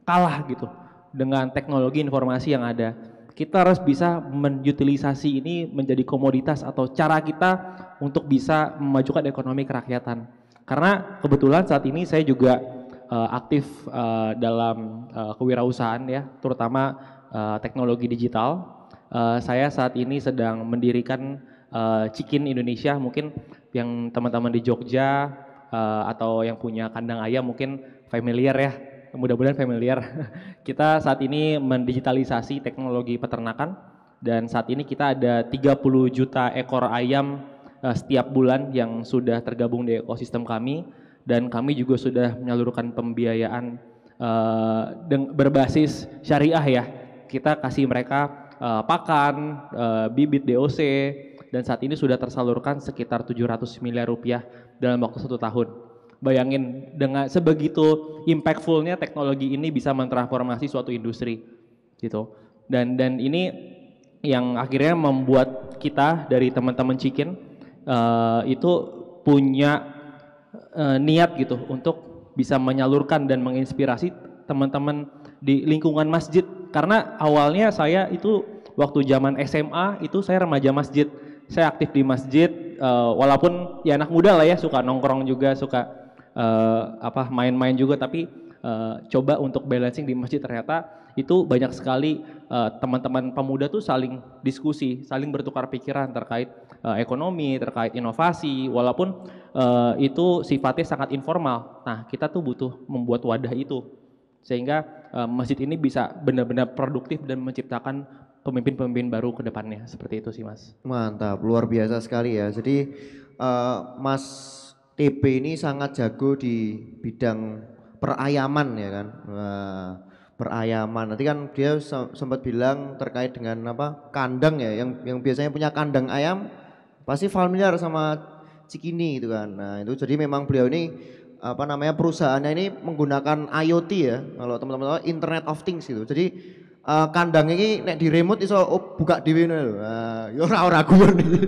kalah gitu dengan teknologi informasi yang ada. Kita harus bisa menutilisasi ini menjadi komoditas atau cara kita untuk bisa memajukan ekonomi kerakyatan. Karena kebetulan saat ini saya juga aktif dalam kewirausahaan ya, terutama teknologi digital. Saya saat ini sedang mendirikan Chikin Indonesia, mungkin yang teman-teman di Jogja atau yang punya kandang ayam mungkin familiar ya. Mudah-mudahan familiar. Kita saat ini mendigitalisasi teknologi peternakan dan saat ini kita ada 30 juta ekor ayam setiap bulan yang sudah tergabung di ekosistem kami dan kami juga sudah menyalurkan pembiayaan berbasis syariah ya. Kita kasih mereka pakan, bibit DOC dan saat ini sudah tersalurkan sekitar 700 miliar rupiah dalam waktu 1 tahun. Bayangin dengan sebegitu impactfulnya teknologi ini bisa mentransformasi suatu industri gitu. Dan ini yang akhirnya membuat kita dari teman-teman Chikin itu punya niat gitu untuk bisa menyalurkan dan menginspirasi teman-teman di lingkungan masjid. Karena awalnya saya itu waktu zaman SMA itu saya remaja masjid. Saya aktif di masjid walaupun ya anak muda lah ya, suka nongkrong juga, suka main-main juga, tapi coba untuk balancing di masjid. Ternyata itu banyak sekali teman-teman pemuda tuh saling diskusi, saling bertukar pikiran terkait ekonomi, terkait inovasi, walaupun itu sifatnya sangat informal. Nah, kita tuh butuh membuat wadah itu sehingga masjid ini bisa benar-benar produktif dan menciptakan pemimpin-pemimpin baru ke depannya. Seperti itu sih, Mas. Mantap, luar biasa sekali ya. Jadi Mas TB ini sangat jago di bidang perayaman ya kan. Perayaman. Nanti kan dia sempat bilang terkait dengan kandang ya, yang biasanya punya kandang ayam pasti familiar sama Cikini gitu kan. Nah, itu jadi memang beliau ini perusahaannya ini menggunakan IoT ya. Kalau teman-teman tahu Internet of Things gitu. Jadi kandang ini nek di remote iso buka dhewe ngono lho. Ya ora guyon iki.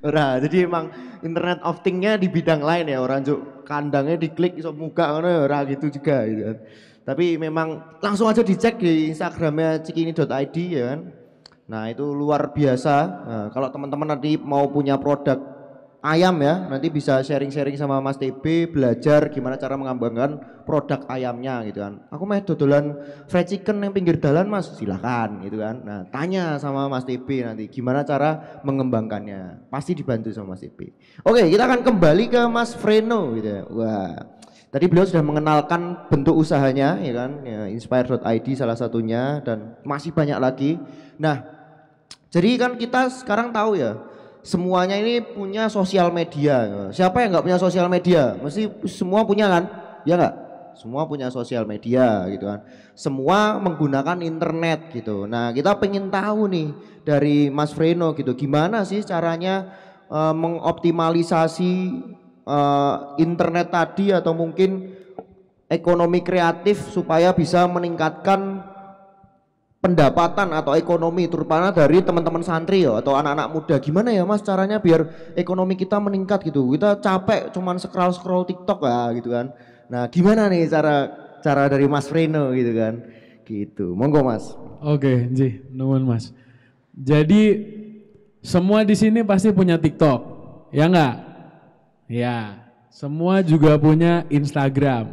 Ora, jadi emang Internet of Things-nya di bidang lain ya, orang juk kandangnya diklik iso buka ngono ya ora gitu juga gitu kan. Tapi memang langsung aja dicek di Instagramnya cikini.id ya kan. Nah, itu luar biasa. Nah, kalau teman-teman nanti mau punya produk ayam ya, nanti bisa sharing-sharing sama Mas TB, belajar gimana cara mengembangkan produk ayamnya gitu kan. Aku mau dodolan fried chicken yang pinggir jalan Mas, silakan gitu kan. Nah, tanya sama Mas TB nanti gimana cara mengembangkannya. Pasti dibantu sama Mas TB. Oke, kita akan kembali ke Mas Freno gitu ya. Wah, tadi beliau sudah mengenalkan bentuk usahanya ya kan, ya, Inspire.id salah satunya dan masih banyak lagi. Nah, jadi kan kita sekarang tahu ya, semuanya ini punya sosial media. Siapa yang nggak punya sosial media? Mesti semua punya kan? Ya nggak? Semua punya sosial media gitu kan. Semua menggunakan internet gitu. Nah, kita pengen tahu nih dari Mas Freno gitu, gimana sih caranya mengoptimalisasi internet tadi atau mungkin ekonomi kreatif supaya bisa meningkatkan pendapatan atau ekonomi terutama dari teman-teman santri ya atau anak-anak muda. Gimana ya Mas caranya biar ekonomi kita meningkat gitu? Kita capek cuman scroll TikTok lah gitu kan. Nah, gimana nih cara dari Mas Freno gitu kan? Gitu. Monggo Mas. Oke, nuwun Mas. Jadi semua di sini pasti punya TikTok. Ya enggak? Ya, semua juga punya Instagram.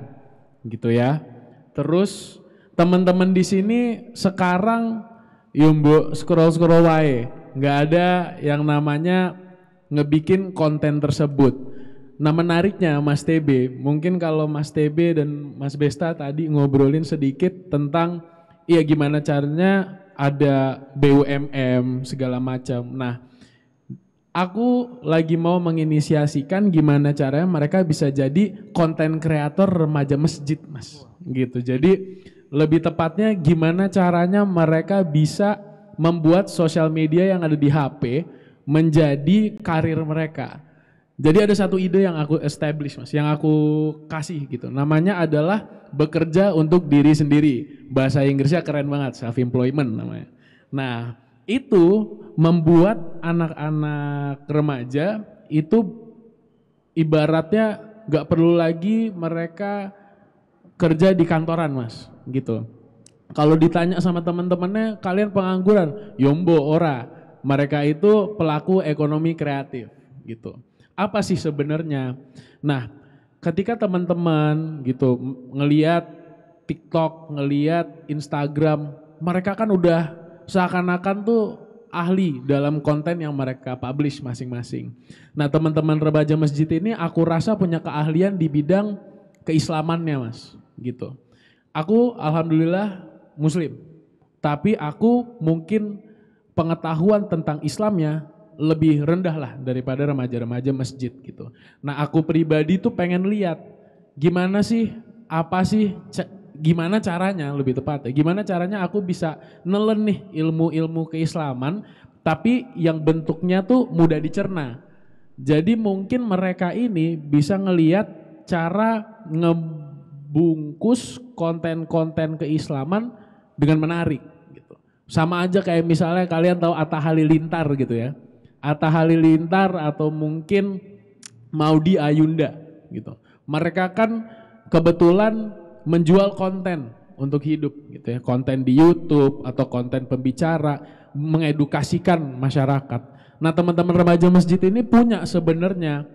Gitu ya. Terus teman-teman di sini sekarang yumbo scroll wae, nggak ada yang namanya ngebikin konten tersebut. Nah, menariknya Mas TB, mungkin kalau Mas TB dan Mas Besta tadi ngobrolin sedikit tentang iya gimana caranya ada BUMN segala macam. Nah, aku lagi mau menginisiasikan gimana caranya mereka bisa jadi konten kreator remaja masjid, Mas. Gitu. Jadi lebih tepatnya gimana caranya mereka bisa membuat sosial media yang ada di HP menjadi karir mereka. Jadi ada satu ide yang aku establish Mas, yang aku kasih gitu. Namanya adalah bekerja untuk diri sendiri. Bahasa Inggrisnya keren banget, self employment namanya. Nah, itu membuat anak-anak remaja itu ibaratnya gak perlu lagi mereka kerja di kantoran Mas, gitu. Kalau ditanya sama teman-temannya, kalian pengangguran? Yombo ora. Mereka itu pelaku ekonomi kreatif, gitu. Apa sih sebenarnya? Nah, ketika teman-teman gitu ngelihat TikTok, ngelihat Instagram, mereka kan udah seakan-akan tuh ahli dalam konten yang mereka publish masing-masing. Nah, teman-teman remaja masjid ini aku rasa punya keahlian di bidang keislamannya Mas. Gitu. Aku alhamdulillah muslim, tapi aku mungkin pengetahuan tentang Islamnya lebih rendah lah daripada remaja-remaja masjid gitu. Nah, aku pribadi tuh pengen lihat gimana sih, gimana caranya lebih tepat ya, gimana caranya aku bisa nelen nih ilmu-ilmu keislaman tapi yang bentuknya tuh mudah dicerna. Jadi mungkin mereka ini bisa ngelihat cara bungkus konten-konten keislaman dengan menarik gitu. Sama aja kayak misalnya kalian tahu Atta Halilintar gitu ya. Atta Halilintar atau mungkin Maudy Ayunda gitu. Mereka kan kebetulan menjual konten untuk hidup gitu ya. Konten di YouTube atau konten pembicara. mengedukasikan masyarakat. Nah, teman-teman remaja masjid ini punya sebenarnya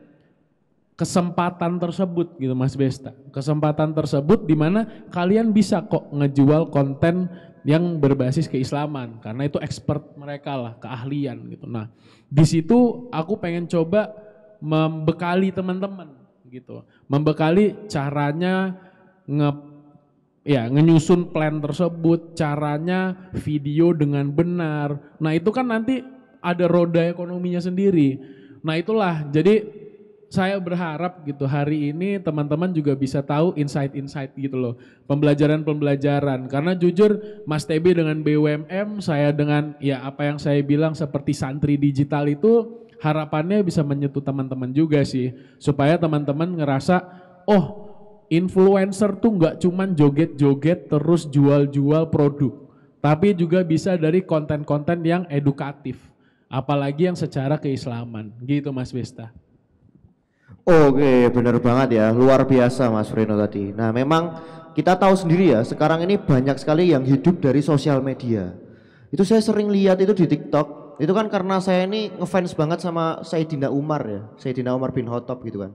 kesempatan tersebut gitu Mas Besta. Kesempatan tersebut di mana kalian bisa kok ngejual konten yang berbasis keislaman karena itu expert mereka lah, keahlian gitu. Nah, di situ aku pengen coba membekali teman-teman gitu. Membekali caranya ngenyusun plan tersebut, caranya video dengan benar. Nah, itu kan nanti ada roda ekonominya sendiri. Nah, itulah jadi saya berharap gitu hari ini teman-teman juga bisa tahu insight-insight gitu loh. Pembelajaran-pembelajaran. Karena jujur Mas TB dengan BUMM, saya dengan ya apa yang saya bilang seperti santri digital itu harapannya bisa menyentuh teman-teman juga sih. Supaya teman-teman ngerasa, oh influencer tuh nggak cuman joget-joget terus jual-jual produk. Tapi juga bisa dari konten-konten yang edukatif. Apalagi yang secara keislaman. Gitu Mas Besta. Oke, benar banget ya, luar biasa Mas Freno tadi. Nah, memang kita tahu sendiri ya, sekarang ini banyak sekali yang hidup dari sosial media. Itu saya sering lihat itu di TikTok. Itu kan karena saya ini ngefans banget sama Sayyidina Umar ya, Sayyidina Umar bin Khattab gitu kan.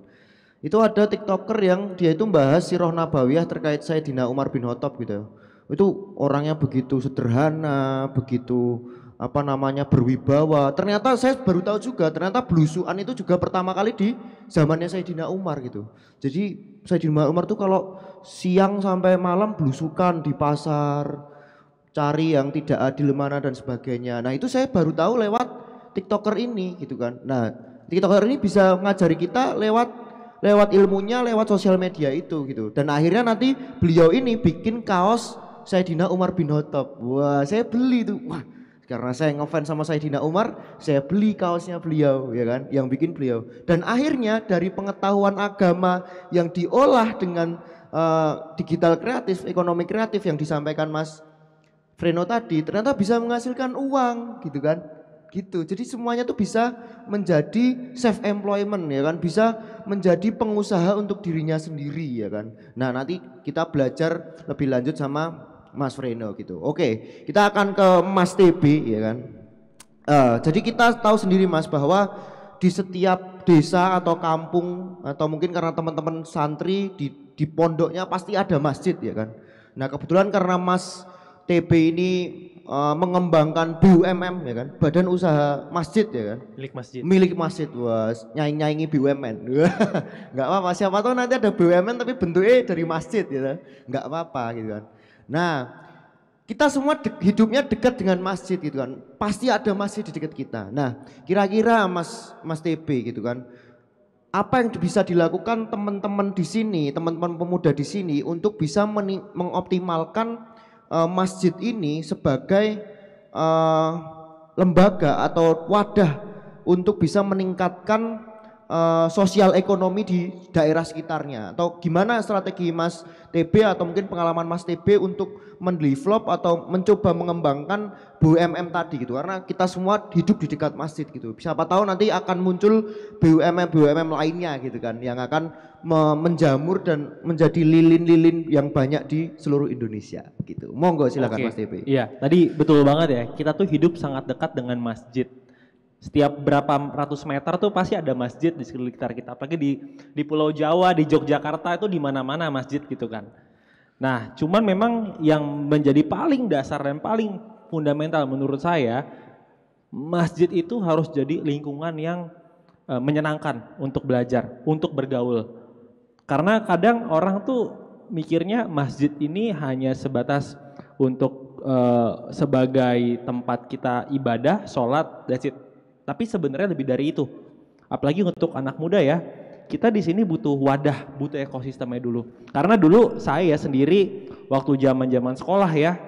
Itu ada TikToker yang dia itu membahas sirah nabawiyah terkait Sayyidina Umar bin Khattab gitu. Itu orangnya begitu sederhana, begitu berwibawa. Ternyata saya baru tahu juga ternyata belusuan itu juga pertama kali di zamannya Sayyidina Umar gitu. Jadi Sayyidina Umar tuh kalau siang sampai malam belusukan di pasar, cari yang tidak adil mana dan sebagainya. Nah, itu saya baru tahu lewat TikToker ini gitu kan. Nah, TikToker ini bisa mengajari kita lewat ilmunya, lewat sosial media itu gitu. Dan akhirnya nanti beliau ini bikin kaos Sayyidina Umar bin Khattab. Wah, saya beli tuh. Wah, karena saya ngefans sama Sayyidina Umar, saya beli kaosnya beliau, ya kan, yang bikin beliau. Dan akhirnya dari pengetahuan agama yang diolah dengan digital kreatif, ekonomi kreatif yang disampaikan Mas Freno tadi, ternyata bisa menghasilkan uang, gitu kan, gitu. Jadi semuanya tuh bisa menjadi self employment, ya kan, bisa menjadi pengusaha untuk dirinya sendiri, ya kan. Nah, nanti kita belajar lebih lanjut sama Mas Freno gitu. Oke, kita akan ke Mas TB ya kan. Jadi kita tahu sendiri Mas bahwa di setiap desa atau kampung atau mungkin karena teman-teman santri di pondoknya pasti ada masjid ya kan. Nah, kebetulan karena Mas TB ini mengembangkan BUMM ya kan, Badan Usaha Masjid ya kan. Milik masjid. Wah, nyaingi BUMN. Enggak apa-apa, siapa tahu nanti ada BUMN tapi bentuknya dari masjid gitu. Enggak apa-apa gitu kan. Nah, kita semua hidupnya dekat dengan masjid gitu kan. Pasti ada masjid di dekat kita. Nah, kira-kira Mas TB gitu kan, apa yang bisa dilakukan teman-teman di sini, teman-teman pemuda di sini untuk bisa mengoptimalkan masjid ini sebagai lembaga atau wadah untuk bisa meningkatkan sosial ekonomi di daerah sekitarnya, atau gimana strategi Mas TB atau mungkin pengalaman Mas TB untuk mendevelop atau mencoba mengembangkan BUMN tadi gitu, karena kita semua hidup di dekat masjid gitu. Siapa tahu nanti akan muncul BUMN lainnya gitu kan, yang akan menjamur dan menjadi lilin-lilin yang banyak di seluruh Indonesia gitu. Monggo silakan Mas TB. Iya, tadi betul banget ya. Kita tuh hidup sangat dekat dengan masjid. Setiap berapa ratus meter tuh pasti ada masjid di sekitar kita. Apalagi di Pulau Jawa, di Yogyakarta itu di mana-mana masjid gitu kan. Nah, cuman memang yang menjadi paling dasar dan paling fundamental menurut saya, masjid itu harus jadi lingkungan yang menyenangkan untuk belajar, untuk bergaul. Karena kadang orang tuh mikirnya masjid ini hanya sebatas untuk sebagai tempat kita ibadah, sholat, that's it. Tapi sebenarnya lebih dari itu. Apalagi untuk anak muda ya, kita di sini butuh wadah, butuh ekosistemnya dulu. Karena dulu saya sendiri waktu zaman sekolah ya,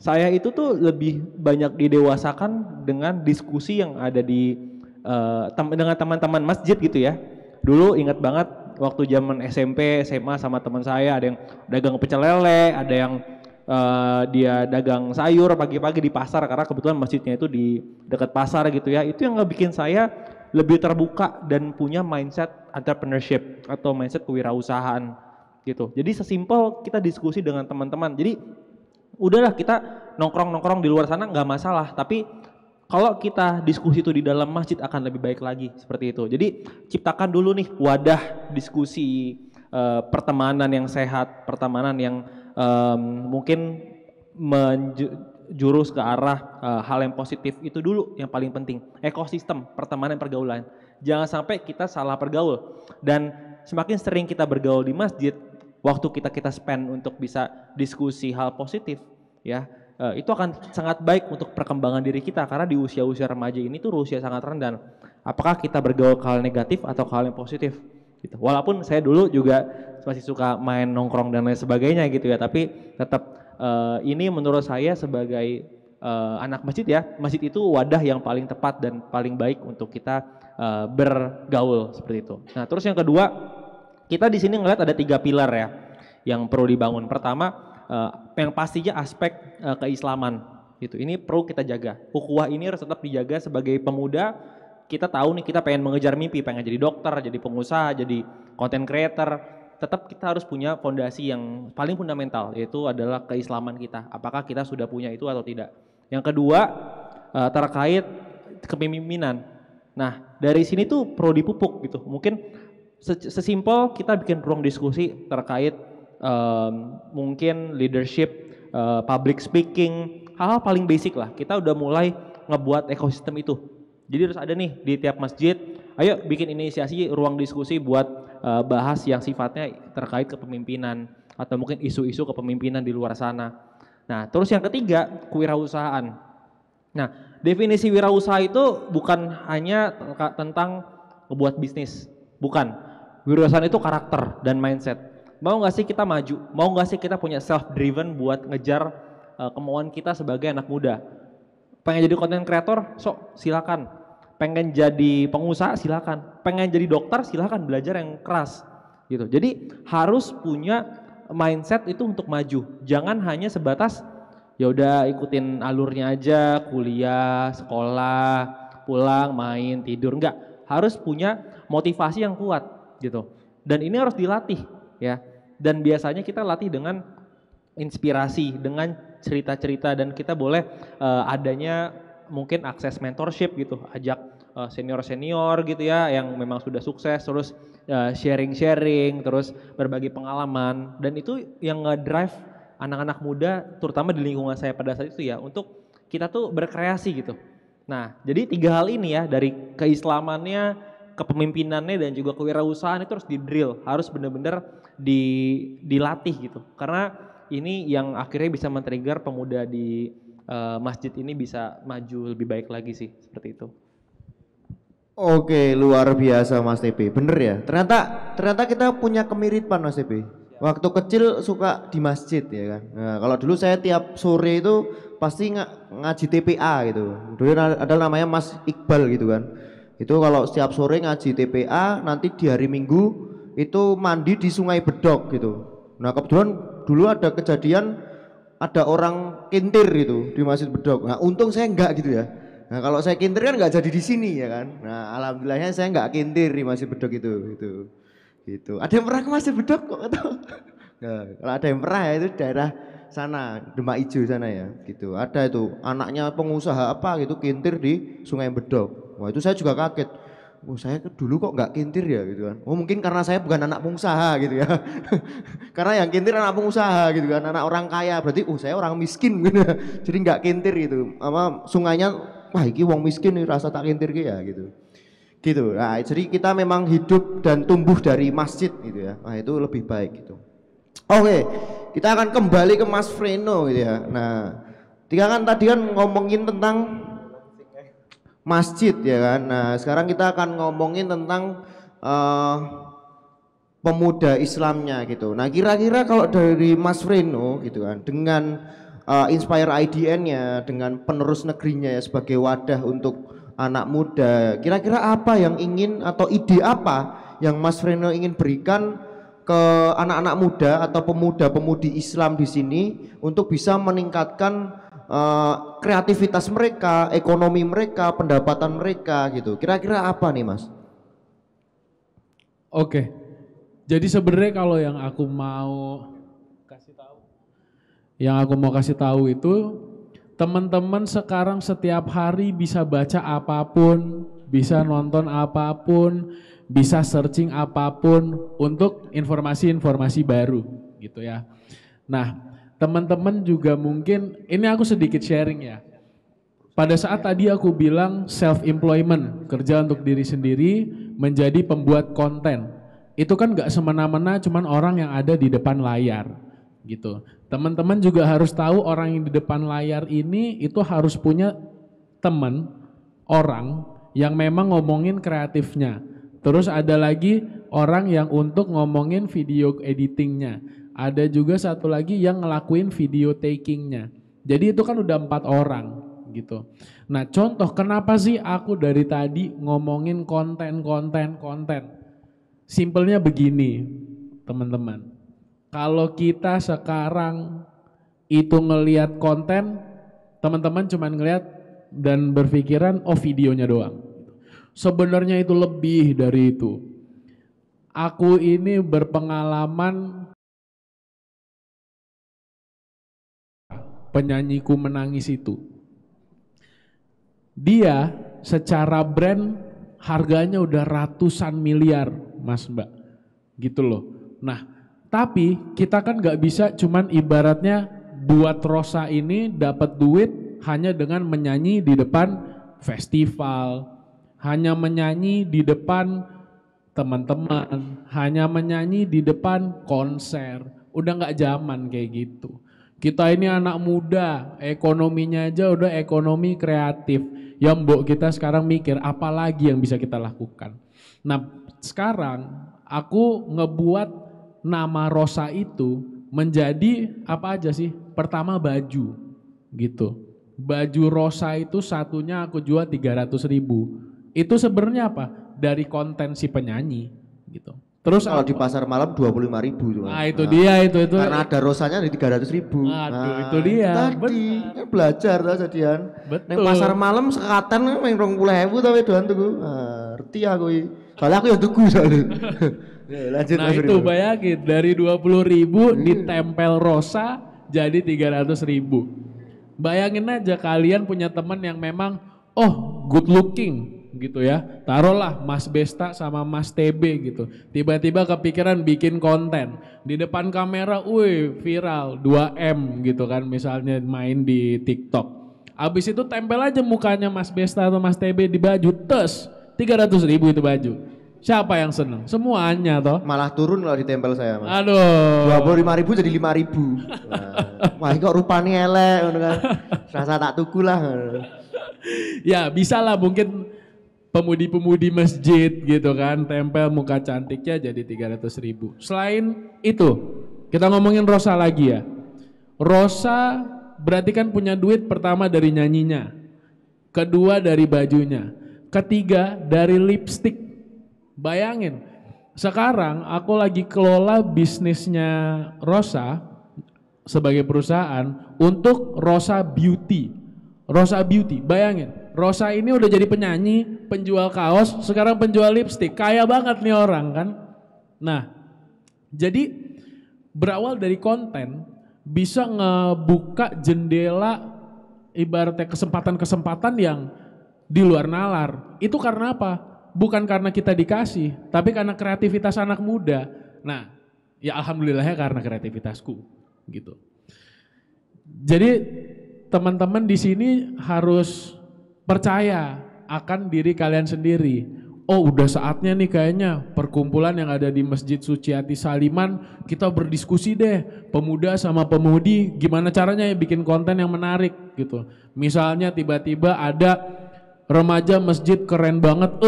saya itu tuh lebih banyak didewasakan dengan diskusi yang ada dengan teman-teman masjid gitu ya. Dulu ingat banget waktu zaman SMP, SMA sama teman saya, ada yang dagang pecel lele, ada yang dia dagang sayur pagi-pagi di pasar karena kebetulan masjidnya itu di dekat pasar gitu ya. Itu yang ngebikin saya lebih terbuka dan punya mindset entrepreneurship atau mindset kewirausahaan gitu. Jadi sesimpel kita diskusi dengan teman-teman. Jadi udahlah kita nongkrong di luar sana nggak masalah, tapi Kalau kita diskusi itu di dalam masjid akan lebih baik lagi seperti itu. Jadi ciptakan dulu nih wadah diskusi, pertemanan yang sehat, pertemanan yang mungkin menjurus ke arah hal yang positif. Itu dulu yang paling penting. Ekosistem pertemanan pergaulan. Jangan sampai kita salah bergaul. Dan semakin sering kita bergaul di masjid, waktu kita spend untuk bisa diskusi hal positif, ya. Itu akan sangat baik untuk perkembangan diri kita karena di usia-usia remaja ini tuh usia sangat rendah. Apakah kita bergaul ke hal negatif atau ke hal yang positif? Gitu. Walaupun saya dulu juga masih suka main nongkrong dan lain sebagainya gitu ya, tapi tetap ini menurut saya sebagai anak masjid ya, masjid itu wadah yang paling tepat dan paling baik untuk kita bergaul seperti itu. Nah, terus yang kedua, kita di sini ngeliat ada 3 pilar ya yang perlu dibangun. Pertama, yang pastinya aspek keislaman gitu. Ini perlu kita jaga. Ukhuwah ini harus tetap dijaga sebagai pemuda. Kita tahu nih kita pengen mengejar mimpi, pengen jadi dokter, jadi pengusaha, jadi content creator. Tetap kita harus punya fondasi yang paling fundamental, yaitu adalah keislaman kita. Apakah kita sudah punya itu atau tidak? Yang kedua, terkait kepemimpinan. Nah, dari sini tuh perlu dipupuk gitu. Mungkin sesimpel kita bikin ruang diskusi terkait mungkin leadership, public speaking, hal-hal paling basic lah. Kita udah mulai ngebuat ekosistem itu. Jadi harus ada nih di tiap masjid, ayo bikin inisiasi ruang diskusi buat bahas yang sifatnya terkait kepemimpinan atau mungkin isu-isu kepemimpinan di luar sana. Nah, terus yang ketiga, kewirausahaan. Nah, definisi wirausaha itu bukan hanya tentang ngebuat bisnis, bukan. Wirausaha itu karakter dan mindset. Mau nggak sih kita maju? Mau nggak sih kita punya self driven buat ngejar kemauan kita sebagai anak muda? Pengen jadi content creator? Sok silakan. Pengen jadi pengusaha? Silakan. Pengen jadi dokter? Silakan, belajar yang keras. Gitu. Jadi harus punya mindset itu untuk maju. Jangan hanya sebatas ya udah ikutin alurnya aja, kuliah, sekolah, pulang, main, tidur. Enggak. Harus punya motivasi yang kuat gitu. Dan ini harus dilatih. Ya, dan biasanya kita latih dengan inspirasi, dengan cerita-cerita, dan kita boleh adanya mungkin akses mentorship gitu, ajak senior-senior gitu ya yang memang sudah sukses, terus sharing-sharing, terus berbagi pengalaman, dan itu yang ngedrive anak-anak muda terutama di lingkungan saya pada saat itu ya untuk kita tuh berkreasi gitu. Nah, jadi 3 hal ini ya, dari keislamannya, kepemimpinannya, dan juga kewirausahaan itu harus di-drill, harus benar-benar dilatih gitu. Karena ini yang akhirnya bisa men-trigger pemuda di masjid ini bisa maju lebih baik lagi sih, seperti itu. Oke, luar biasa Mas TP. Bener ya. Ternyata kita punya kemiripan Mas TP. Waktu kecil suka di masjid ya kan. Nah, kalau dulu saya tiap sore itu pasti ngaji TPA gitu. Dulu ada namanya Mas Iqbal gitu kan. Itu kalau setiap sore ngaji TPA, nanti di hari Minggu itu mandi di Sungai Bedok gitu. Nah, kebetulan dulu ada kejadian ada orang kintir gitu di Masjid Bedok. Nah, untung saya enggak gitu ya. Nah, kalau saya kintir kan enggak jadi di sini ya kan. Nah, alhamdulillahnya saya enggak kintir di Masjid Bedok itu. Gitu. Ada yang pernah ke Masjid Bedok kok atau? Nah, kalau ada yang pernah ya itu daerah sana, Demak Ijo sana ya, gitu. Ada itu anaknya pengusaha apa gitu kintir di Sungai Bedok. Wah, itu saya juga kaget. Oh, saya dulu kok nggak kintir ya gitu kan. Oh, mungkin karena saya bukan anak pengusaha gitu ya. Karena yang kintir anak pengusaha gitu kan, anak orang kaya. Berarti saya orang miskin gitu. Jadi nggak kintir gitu. Apa sungainya, wah iki wong miskin nih rasa tak kintir ya gitu. Gitu. Nah, jadi kita memang hidup dan tumbuh dari masjid gitu ya. Nah, itu lebih baik gitu. Oke, kita akan kembali ke Mas Freno gitu ya. Nah, tadi kan ngomongin tentang masjid ya kan. Nah, sekarang kita akan ngomongin tentang pemuda Islamnya gitu. Nah, kira-kira kalau dari Mas Freno gitu kan, dengan Inspire IDN-nya, dengan penerus negerinya ya sebagai wadah untuk anak muda, kira-kira apa yang ingin atau ide apa yang Mas Freno ingin berikan ke anak-anak muda atau pemuda-pemudi Islam di sini untuk bisa meningkatkan kreativitas mereka, ekonomi mereka, pendapatan mereka gitu. Kira-kira apa nih Mas? Oke. Jadi sebenarnya kalau yang aku mau kasih tahu itu Teman-teman sekarang setiap hari bisa baca apapun, bisa nonton apapun, bisa searching apapun untuk informasi-informasi baru gitu ya. Nah, teman-teman juga mungkin, ini aku sedikit sharing ya. Pada saat tadi aku bilang self-employment, kerja untuk diri sendiri, menjadi pembuat konten. Itu kan gak semena-mena cuman orang yang ada di depan layar gitu. Teman-teman juga harus tahu orang yang di depan layar ini itu harus punya teman, orang yang memang ngomongin kreatifnya. Terus ada lagi orang yang untuk ngomongin video editingnya. Ada juga satu lagi yang ngelakuin video takingnya. Jadi itu kan udah 4 orang gitu. Nah contoh kenapa sih aku dari tadi ngomongin konten. Simpelnya begini teman-teman. Kalau kita sekarang itu ngelihat konten, teman-teman cuma ngelihat dan berpikiran oh videonya doang. Sebenarnya itu lebih dari itu. Aku ini berpengalaman penyanyiku menangis itu. Dia secara brand harganya udah ratusan miliar Mas Mbak, gitu loh. Nah, tapi kita kan gak bisa cuman ibaratnya buat Rosa ini dapat duit hanya dengan menyanyi di depan festival, hanya menyanyi di depan teman-teman, hanya menyanyi di depan konser. Udah gak zaman kayak gitu. Kita ini anak muda, ekonominya aja udah ekonomi kreatif. Yang mbok kita sekarang mikir apa lagi yang bisa kita lakukan. Nah sekarang aku ngebuat nama Rosa itu menjadi apa aja sih? Pertama baju gitu. Baju Rosa itu satunya aku jual 300.000. Itu sebenarnya apa? Dari konten si penyanyi gitu. Terus kalau di pasar malam 25.000. Nah itu dia itu. Karena ada Rosanya di 300.000. Aduh itu dia. Tadi belajar lah jadian. Betul. Neng pasar malam sekatan main 20.000 tapi doan tuh. Ngerti aku. Soalnya aku yang tuku soalnya. Lanjut. Nah itu bayangin dari 20.000 ditempel Rosa jadi 300.000. Bayangin aja kalian punya teman yang memang good looking gitu ya. Taruhlah Mas Besta sama Mas TB gitu. Tiba-tiba kepikiran bikin konten. Di depan kamera, viral 2M gitu kan misalnya main di TikTok. Abis itu tempel aja mukanya Mas Besta atau Mas TB di baju, 300.000 itu baju. Siapa yang seneng? Semuanya toh. Malah turun kalau ditempel saya Mas. Aduh. 25.000 jadi 5.000. Wah kok rupanya elek kan. Rasa tak tuku lah. Ya bisa lah mungkin pemudi-pemudi masjid gitu kan, tempel muka cantiknya jadi 300.000. Selain itu, kita ngomongin Rosa lagi ya. Rosa berarti kan punya duit pertama dari nyanyinya, kedua dari bajunya, ketiga dari lipstick. Bayangin, sekarang aku lagi kelola bisnisnya Rosa sebagai perusahaan untuk Rosa Beauty. Rosa Beauty, bayangin. Rosa ini udah jadi penyanyi, penjual kaos, sekarang penjual lipstik. Kaya banget nih orang kan. Nah, jadi berawal dari konten bisa ngebuka jendela ibaratnya kesempatan-kesempatan yang di luar nalar. Itu karena apa? Bukan karena kita dikasih, tapi karena kreativitas anak muda. Nah, ya alhamdulillahnya karena kreativitasku gitu. Jadi teman-teman di sini harus percaya akan diri kalian sendiri. Udah saatnya nih kayaknya perkumpulan yang ada di Masjid Suciati Saliman kita berdiskusi deh, pemuda sama pemudi gimana caranya ya bikin konten yang menarik gitu. Misalnya tiba-tiba ada remaja masjid keren banget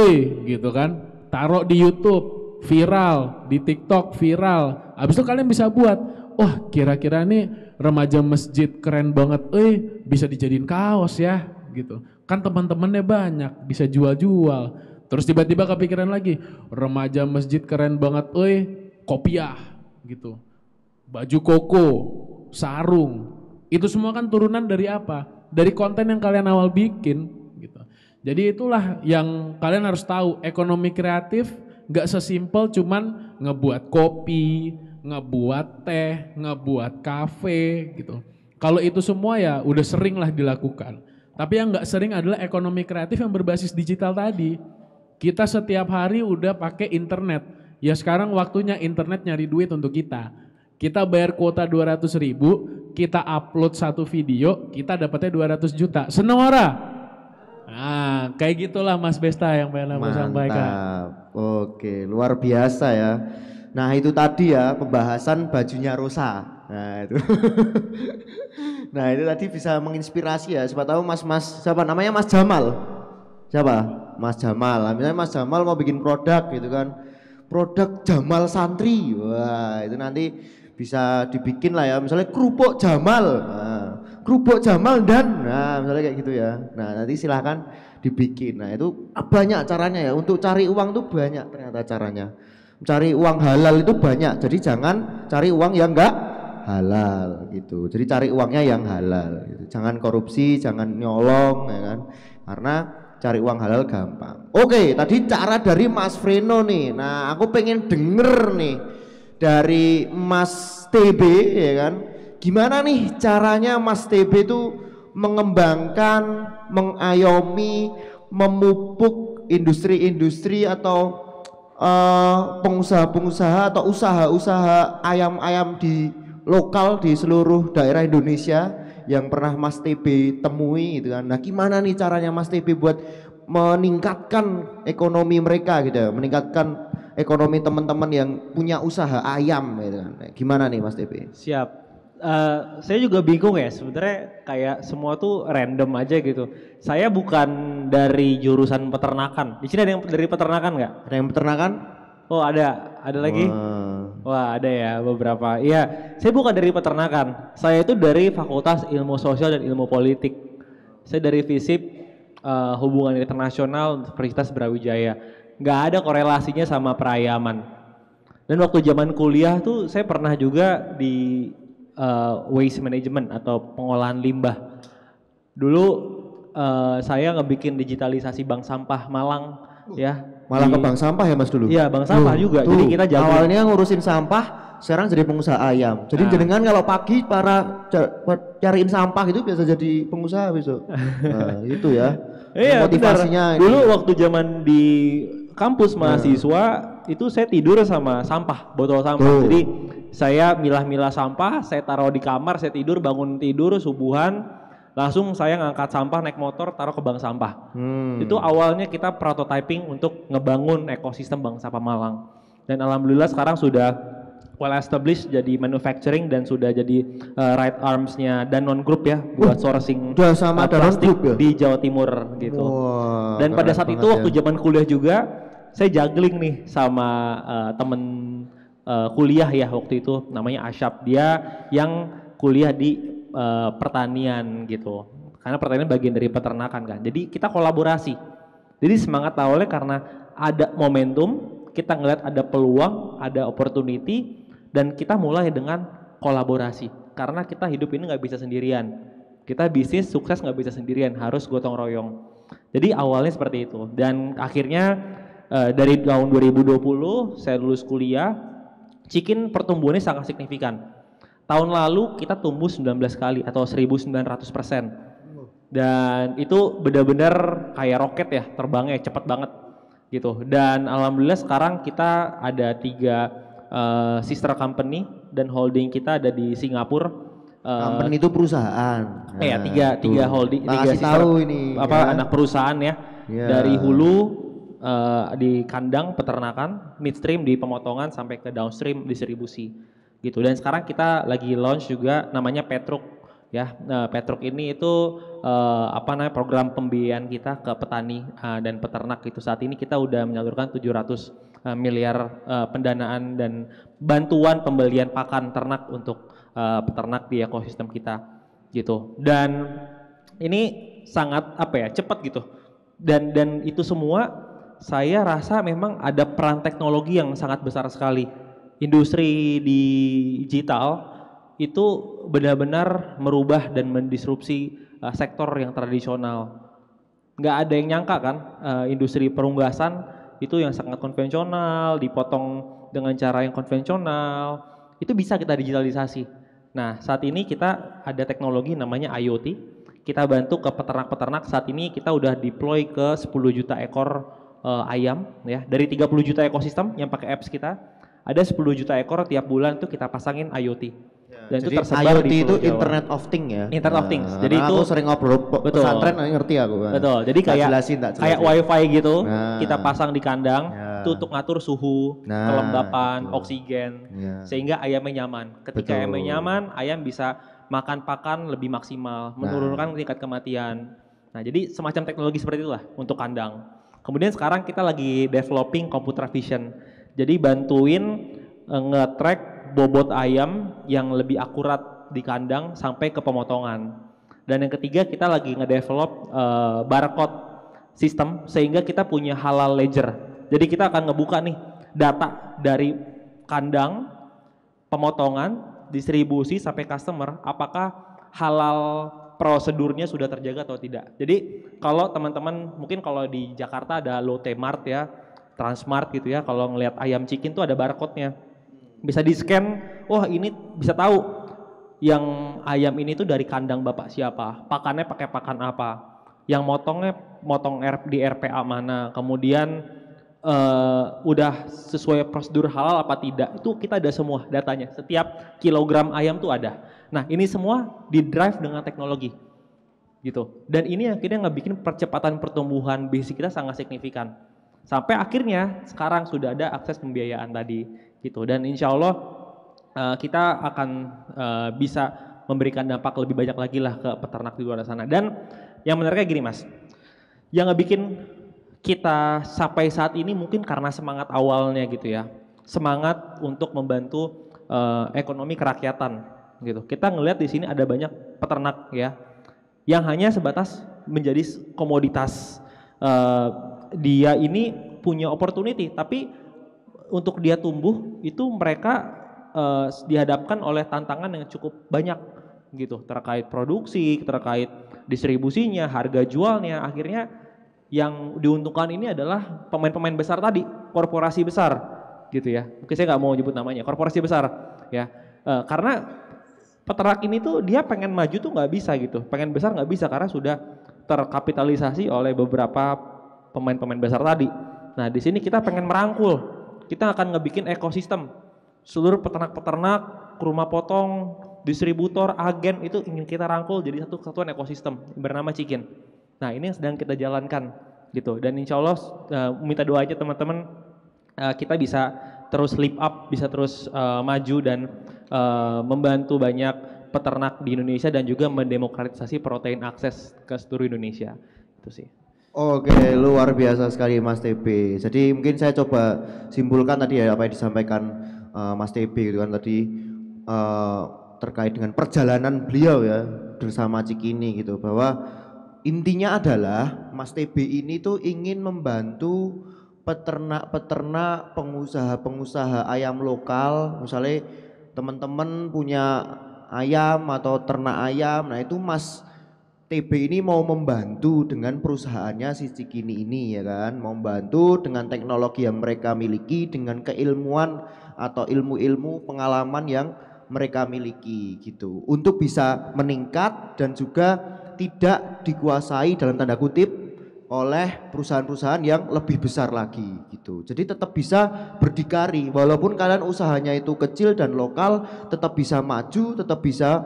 gitu kan, taruh di YouTube viral, di TikTok viral. Habis itu kalian bisa buat, kira-kira nih remaja masjid keren banget bisa dijadiin kaos ya gitu. Kan teman-temannya banyak, bisa jual-jual. Terus tiba-tiba kepikiran lagi, remaja masjid keren banget, kopiah gitu. Baju koko, sarung. Itu semua kan turunan dari apa? Dari konten yang kalian awal bikin gitu. Jadi itulah yang kalian harus tahu, ekonomi kreatif gak sesimpel cuman ngebuat kopi, ngebuat teh, ngebuat kafe gitu. Kalau itu semua ya udah sering lah dilakukan. Tapi yang nggak sering adalah ekonomi kreatif yang berbasis digital tadi. Kita setiap hari udah pakai internet. Ya sekarang waktunya internet nyari duit untuk kita. Kita bayar kuota 200.000, kita upload satu video, kita dapatnya 200 juta. Seneng ora? Nah, kayak gitulah Mas Besta yang pengen aku sampaikan. Mantap. Oke, luar biasa ya. Nah, itu tadi ya pembahasan bajunya Rosa. Nah, itu. Nah, itu tadi bisa menginspirasi ya. Siapa tahu Mas siapa namanya Mas Jamal. Siapa? Mas Jamal. Misalnya Mas Jamal mau bikin produk gitu kan. Produk Jamal Santri. Wah, itu nanti bisa dibikin lah ya. Misalnya kerupuk Jamal. Nah, kerupuk Jamal dan misalnya kayak gitu ya. Nah, nanti silahkan dibikin. Nah, itu banyak caranya ya. Untuk cari uang tuh banyak ternyata caranya. Cari uang halal itu banyak. Jadi jangan cari uang yang enggak halal gitu. Jadi cari uangnya yang halal gitu. Jangan korupsi, jangan nyolong ya kan. Karena cari uang halal gampang. Oke, tadi cara dari Mas Freno nih. Nah, aku pengen denger nih dari Mas TB ya kan. Gimana nih caranya Mas TB itu mengembangkan, mengayomi, memupuk industri-industri atau pengusaha-pengusaha atau usaha-usaha ayam-ayam di lokal di seluruh daerah Indonesia yang pernah Mas TB temui gitu kan. Nah, gimana nih caranya Mas TB buat meningkatkan ekonomi mereka gitu ya, meningkatkan ekonomi teman-teman yang punya usaha ayam gitu kan. Nah, gimana nih Mas TB? Siap. Saya juga bingung ya, sebenarnya kayak semua tuh random aja gitu. Saya bukan dari jurusan peternakan. Di sini ada yang dari peternakan nggak? Ada yang peternakan? Oh ada lagi? Wah ada ya beberapa. Iya, saya bukan dari peternakan. Saya itu dari Fakultas Ilmu Sosial dan Ilmu Politik. Saya dari FISIP Hubungan Internasional Universitas Brawijaya. Nggak ada korelasinya sama perayaman. Dan waktu zaman kuliah tuh saya pernah juga di waste management atau pengolahan limbah. Dulu saya ngebikin digitalisasi bank sampah Malang ya. Malah ke bank sampah ya Mas dulu? Iya bank sampah juga. Tuh, jadi kita jago. awalnya ngurusin sampah, sekarang jadi pengusaha ayam. Jadi jenengan kalau pagi para cariin sampah itu biasa jadi pengusaha besok. Nah, itu ya. Iya motivasinya. Dulu waktu zaman di kampus mahasiswa itu saya tidur sama sampah, botol sampah. Jadi saya milah-milah sampah, saya taruh di kamar, saya tidur, bangun tidur, subuhan, langsung saya ngangkat sampah naik motor taruh ke bank sampah. Itu awalnya kita prototyping untuk ngebangun ekosistem bank sampah Malang. Dan alhamdulillah sekarang sudah well established jadi manufacturing dan sudah jadi right arms-nya Danone Group ya buat sourcing sama plastik Group ya? di Jawa Timur gitu. Wow, dan pada saat itu waktu ya. zaman kuliah juga saya juggling nih sama temen kuliah ya waktu itu namanya Asyap. Dia yang kuliah di pertanian gitu. Karena pertanian bagian dari peternakan kan. Jadi kita kolaborasi. Jadi semangat awalnya karena ada momentum, kita ngeliat ada peluang, ada opportunity, dan kita mulai dengan kolaborasi. Karena kita hidup ini nggak bisa sendirian. Kita bisnis sukses nggak bisa sendirian, harus gotong royong. Jadi awalnya seperti itu. Dan akhirnya dari tahun 2020 saya lulus kuliah, Chikin pertumbuhannya sangat signifikan. Tahun lalu kita tumbuh 19 kali atau 1900%. Dan itu benar-benar kayak roket ya, terbangnya cepat banget gitu. Dan alhamdulillah sekarang kita ada 3 sister company dan holding kita ada di Singapura. Company itu perusahaan. Iya, tiga holding, tiga sister tahu ini anak perusahaan ya. Dari hulu di kandang peternakan, midstream di pemotongan sampai ke downstream distribusi gitu. Dan sekarang kita lagi launch juga namanya Petruk ya. Petruk ini itu program pembiayaan kita ke petani dan peternak itu. Saat ini kita udah menyalurkan 700 miliar pendanaan dan bantuan pembelian pakan ternak untuk peternak di ekosistem kita gitu. Dan ini sangat cepat gitu. Dan itu semua saya rasa memang ada peran teknologi yang sangat besar sekali. Industri digital itu benar-benar merubah dan mendisrupsi sektor yang tradisional. Nggak ada yang nyangka kan industri perunggasan itu yang sangat konvensional, dipotong dengan cara yang konvensional, itu bisa kita digitalisasi. Nah, saat ini kita ada teknologi namanya IoT. Kita bantu ke peternak-peternak. Saat ini kita udah deploy ke 10 juta ekor ayam ya. Dari 30 juta ekosistem yang pakai apps kita, ada 10 juta ekor tiap bulan itu kita pasangin IoT. Dan Jadi itu tersebar IoT di itu Pulau Jawa. Internet of Things ya. Internet of Things. Jadi Karena itu aku sering ngobrol betul. pesantren ngerti aku. Betul. Jadi Tak kayak jelasin. kayak wifi gitu, Nah. kita pasang di kandang, Ya. itu untuk ngatur suhu, Nah, kelembapan, betul. oksigen, Ya. sehingga ayamnya nyaman. Ketika Betul. ayamnya nyaman, ayam bisa makan pakan lebih maksimal, menurunkan tingkat kematian. Nah, jadi semacam teknologi seperti itulah untuk kandang. Kemudian sekarang kita lagi developing computer vision. Jadi bantuin nge-track bobot ayam yang lebih akurat di kandang sampai ke pemotongan. Dan yang ketiga kita lagi ngedevelop barcode sistem sehingga kita punya halal ledger. Jadi kita akan ngebuka nih data dari kandang, pemotongan, distribusi sampai customer, apakah halal prosedurnya sudah terjaga atau tidak. Jadi kalau teman-teman mungkin kalau di Jakarta ada Lotte Mart ya, Transmart gitu ya, kalau ngelihat ayam chicken tuh ada barcode-nya. Bisa di-scan, wah ini bisa tahu yang ayam ini tuh dari kandang bapak siapa, pakannya pakai pakan apa, yang motongnya motong di RPA mana, kemudian udah sesuai prosedur halal apa tidak, itu kita ada semua datanya, setiap kilogram ayam tuh ada. Nah ini semua di drive dengan teknologi gitu, dan ini akhirnya ngebikin percepatan pertumbuhan basic kita sangat signifikan, sampai akhirnya sekarang sudah ada akses pembiayaan tadi gitu, dan insya Allah kita akan bisa memberikan dampak lebih banyak lagi lah ke peternak di luar sana. Dan yang menariknya gini Mas, yang ngebikin kita sampai saat ini mungkin karena semangat awalnya gitu ya, semangat untuk membantu ekonomi kerakyatan gitu. Kita ngelihat di sini ada banyak peternak ya, yang hanya sebatas menjadi komoditas. Dia ini punya opportunity, tapi untuk dia tumbuh itu mereka dihadapkan oleh tantangan yang cukup banyak gitu, terkait produksi, terkait distribusinya, harga jualnya. Akhirnya yang diuntungkan ini adalah pemain-pemain besar tadi, korporasi besar gitu ya. Mungkin saya nggak mau nyebut namanya, korporasi besar ya. Karena peternak ini tuh dia pengen maju tuh nggak bisa gitu, pengen besar nggak bisa karena sudah terkapitalisasi oleh beberapa pemain-pemain besar tadi. Nah di sini kita pengen merangkul, kita akan ngebikin ekosistem. Seluruh peternak-peternak, rumah potong, distributor, agen itu ingin kita rangkul jadi satu kesatuan ekosistem bernama Chicken. Nah ini yang sedang kita jalankan gitu, dan insya Allah minta doa aja teman-teman, kita bisa terus lift up, bisa terus maju dan membantu banyak peternak di Indonesia dan juga mendemokratisasi protein akses ke seluruh Indonesia. Itu sih. Oke, luar biasa sekali Mas TB. Jadi mungkin saya coba simpulkan tadi ya apa yang disampaikan Mas TB gitu kan tadi terkait dengan perjalanan beliau ya bersama Cikini gitu, bahwa intinya adalah Mas TB ini tuh ingin membantu peternak-peternak, pengusaha-pengusaha ayam lokal. Misalnya teman-teman punya ayam atau ternak ayam, nah itu Mas TB ini mau membantu dengan perusahaannya si Cikini ini ya kan, mau membantu dengan teknologi yang mereka miliki, dengan keilmuan atau ilmu-ilmu pengalaman yang mereka miliki gitu, untuk bisa meningkat dan juga tidak dikuasai dalam tanda kutip oleh perusahaan-perusahaan yang lebih besar lagi gitu. Jadi tetap bisa berdikari walaupun kalian usahanya itu kecil dan lokal, tetap bisa maju, tetap bisa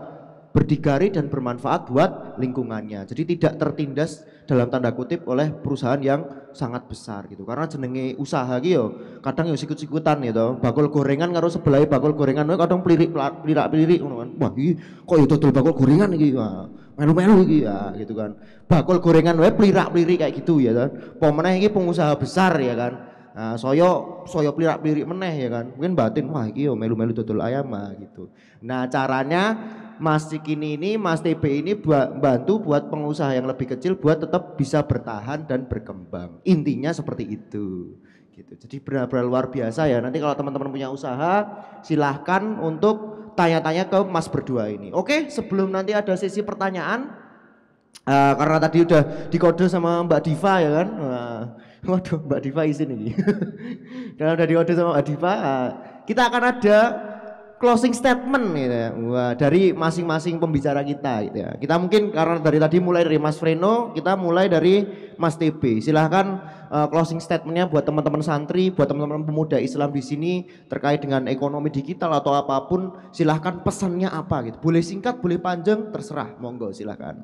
berdikari dan bermanfaat buat lingkungannya. Jadi tidak tertindas dalam tanda kutip oleh perusahaan yang sangat besar gitu. Karena jenenge usaha iki yo kadang yo sikut-sikutan gitu. Bakul gorengan karo sebelahe bakul gorengan kadang plirik-plirik ngono kan. Wah iki kok yo dodol bakul gorengan iki. Wah, melu-melu iki ya gitu kan. Bakul gorengan wae plirak-plirik kayak gitu ya kan. Apa meneh iki pengusaha besar ya kan. Nah, soyo plirak-plirik meneh ya kan. Mungkin batin wah iki yo melu-melu dodol ayam gitu. Nah, caranya Mas Cikini ini, Mas TB ini bantu buat pengusaha yang lebih kecil buat tetap bisa bertahan dan berkembang. Intinya seperti itu. Gitu. Jadi benar-benar luar biasa ya. Nanti kalau teman-teman punya usaha, silahkan untuk tanya-tanya ke Mas berdua ini. Oke, sebelum nanti ada sesi pertanyaan, karena tadi udah dikode sama Mbak Diva ya kan. Waduh, Mbak Diva izin ini. Karena udah dikode sama Mbak Diva, kita akan ada closing statement gitu ya. Wah, dari masing-masing pembicara kita gitu ya. Kita mungkin karena dari tadi mulai dari Mas Freno, kita mulai dari Mas TB. Silahkan closing statementnya buat teman-teman santri, buat teman-teman pemuda Islam di sini terkait dengan ekonomi digital atau apapun. Silahkan pesannya apa gitu. Boleh singkat, boleh panjang, terserah. Monggo silahkan.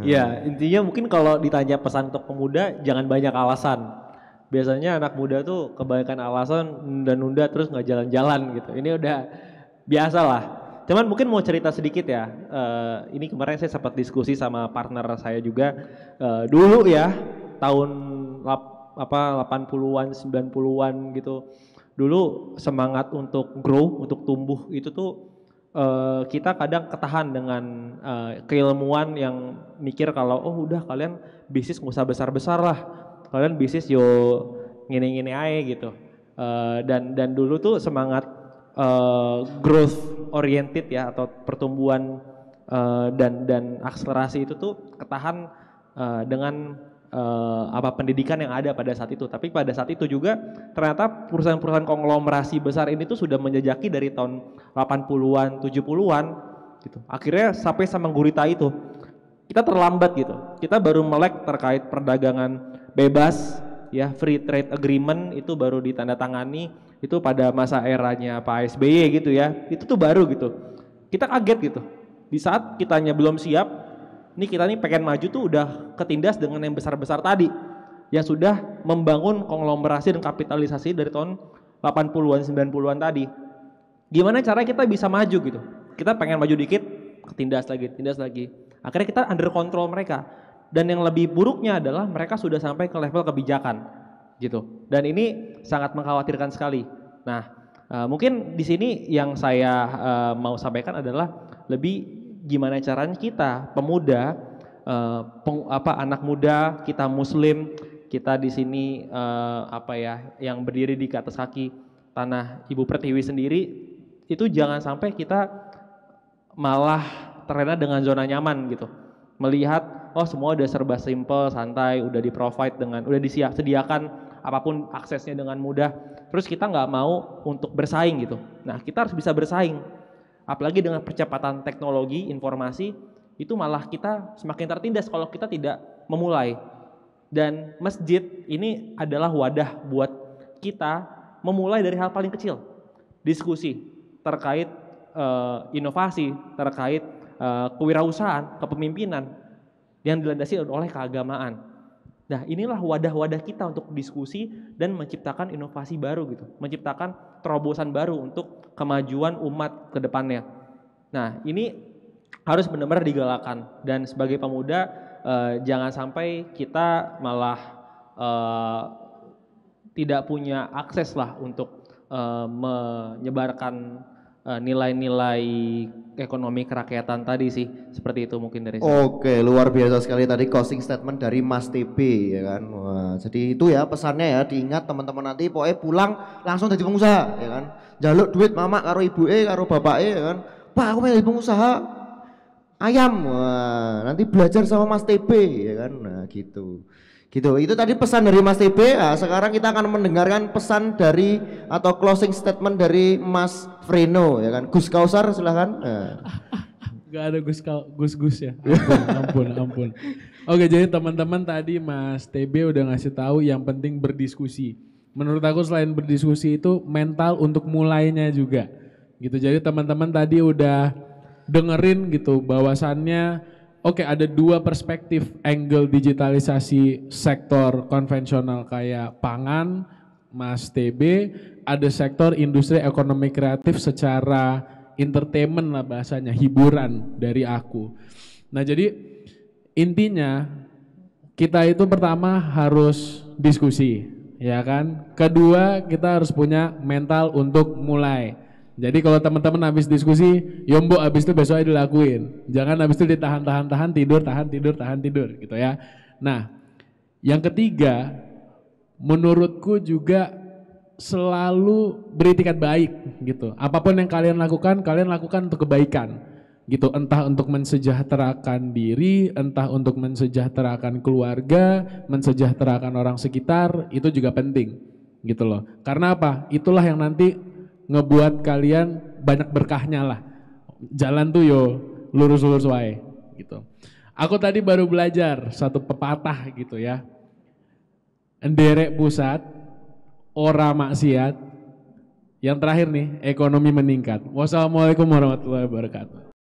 Iya, intinya mungkin kalau ditanya pesan untuk pemuda, jangan banyak alasan. Biasanya anak muda tuh kebanyakan alasan nunda-nunda terus nggak jalan-jalan gitu. Ini udah biasa lah. Cuman mungkin mau cerita sedikit ya. Ini kemarin saya sempat diskusi sama partner saya juga. Dulu ya tahun 80-an, 90-an gitu. Dulu semangat untuk grow, untuk tumbuh itu tuh kita kadang ketahan dengan keilmuan yang mikir kalau oh udah kalian bisnis nggak usah besar-besar lah. Kalian bisnis yo ngini-ngini aja gitu. Dan dulu tuh semangat growth oriented ya atau pertumbuhan dan akselerasi itu tuh ketahan dengan pendidikan yang ada pada saat itu. Tapi pada saat itu juga ternyata perusahaan-perusahaan konglomerasi besar ini tuh sudah menjejaki dari tahun 80-an, 70-an gitu. Akhirnya sampai sama gurita itu. Kita terlambat gitu. Kita baru melek terkait perdagangan bebas ya, free trade agreement itu baru ditandatangani itu pada masa eranya Pak SBY gitu ya. Itu tuh baru gitu. Kita kaget gitu. Di saat kitanya belum siap, kita pengen maju tuh udah ketindas dengan yang besar-besar tadi yang sudah membangun konglomerasi dan kapitalisasi dari tahun 80-an 90-an tadi. Gimana cara kita bisa maju gitu? Kita pengen maju dikit, ketindas lagi. Akhirnya kita under control mereka. Dan yang lebih buruknya adalah mereka sudah sampai ke level kebijakan gitu. Dan ini sangat mengkhawatirkan sekali. Nah, mungkin di sini yang saya mau sampaikan adalah lebih gimana caranya kita pemuda, anak muda, kita muslim, kita di sini yang berdiri di atas kaki tanah Ibu Pertiwi sendiri itu jangan sampai kita malah terlena dengan zona nyaman gitu. Melihat oh semua udah serba simple, santai, udah udah disediakan apapun aksesnya dengan mudah. Terus kita nggak mau untuk bersaing gitu. Nah kita harus bisa bersaing. Apalagi dengan percepatan teknologi, informasi, itu malah kita semakin tertindas kalau kita tidak memulai. Dan masjid ini adalah wadah buat kita memulai dari hal paling kecil. Diskusi terkait inovasi, terkait kewirausahaan, kepemimpinan yang dilandasi oleh keagamaan. Nah inilah wadah-wadah kita untuk diskusi dan menciptakan inovasi baru gitu, menciptakan terobosan baru untuk kemajuan umat ke depannya. Nah ini harus benar-benar digalakan dan sebagai pemuda jangan sampai kita malah tidak punya akses lah untuk menyebarkan nilai-nilai ekonomi kerakyatan tadi sih, seperti itu mungkin dari saya. Oke, luar biasa sekali tadi closing statement dari Mas TB ya kan. Wah, jadi itu ya pesannya ya, diingat teman-teman nanti pokoknya pulang langsung jadi pengusaha ya kan. Jaluk duit mama karo ibuke karo bapake ya kan. Pak aku pengen jadi pengusaha ayam. Wah, nanti belajar sama Mas TB ya kan. Nah, gitu. Itu tadi pesan dari Mas TB. Nah, sekarang kita akan mendengarkan pesan dari atau closing statement dari Mas Freno ya kan. Gus Kausar silahkan. Gak ada Gus ya. Ampun. Oke, jadi teman-teman tadi Mas TB udah ngasih tahu yang penting berdiskusi. Menurut aku selain berdiskusi itu mental untuk mulainya juga. Gitu. Jadi teman-teman tadi udah dengerin gitu bahwasannya oke, ada dua perspektif angle digitalisasi sektor konvensional kayak pangan, Mas TB, ada sektor industri ekonomi kreatif secara entertainment lah bahasanya, hiburan dari aku. Nah jadi intinya kita itu pertama harus diskusi, ya kan? Kedua kita harus punya mental untuk mulai. Jadi kalau teman-teman habis diskusi, yombo habis itu besok dilakuin. Jangan habis itu ditahan tidur gitu ya. Nah, yang ketiga menurutku juga selalu beritikat baik gitu. Apapun yang kalian lakukan untuk kebaikan gitu. Entah untuk mensejahterakan diri, entah untuk mensejahterakan keluarga, mensejahterakan orang sekitar, itu juga penting gitu loh. Karena apa? Itulah yang nanti ngebuat kalian banyak berkahnya lah. Jalan tuh yo lurus-lurus wae gitu. Aku tadi baru belajar satu pepatah gitu ya. Enderek pusat, ora maksiat. Yang terakhir nih, ekonomi meningkat. Wassalamualaikum warahmatullahi wabarakatuh.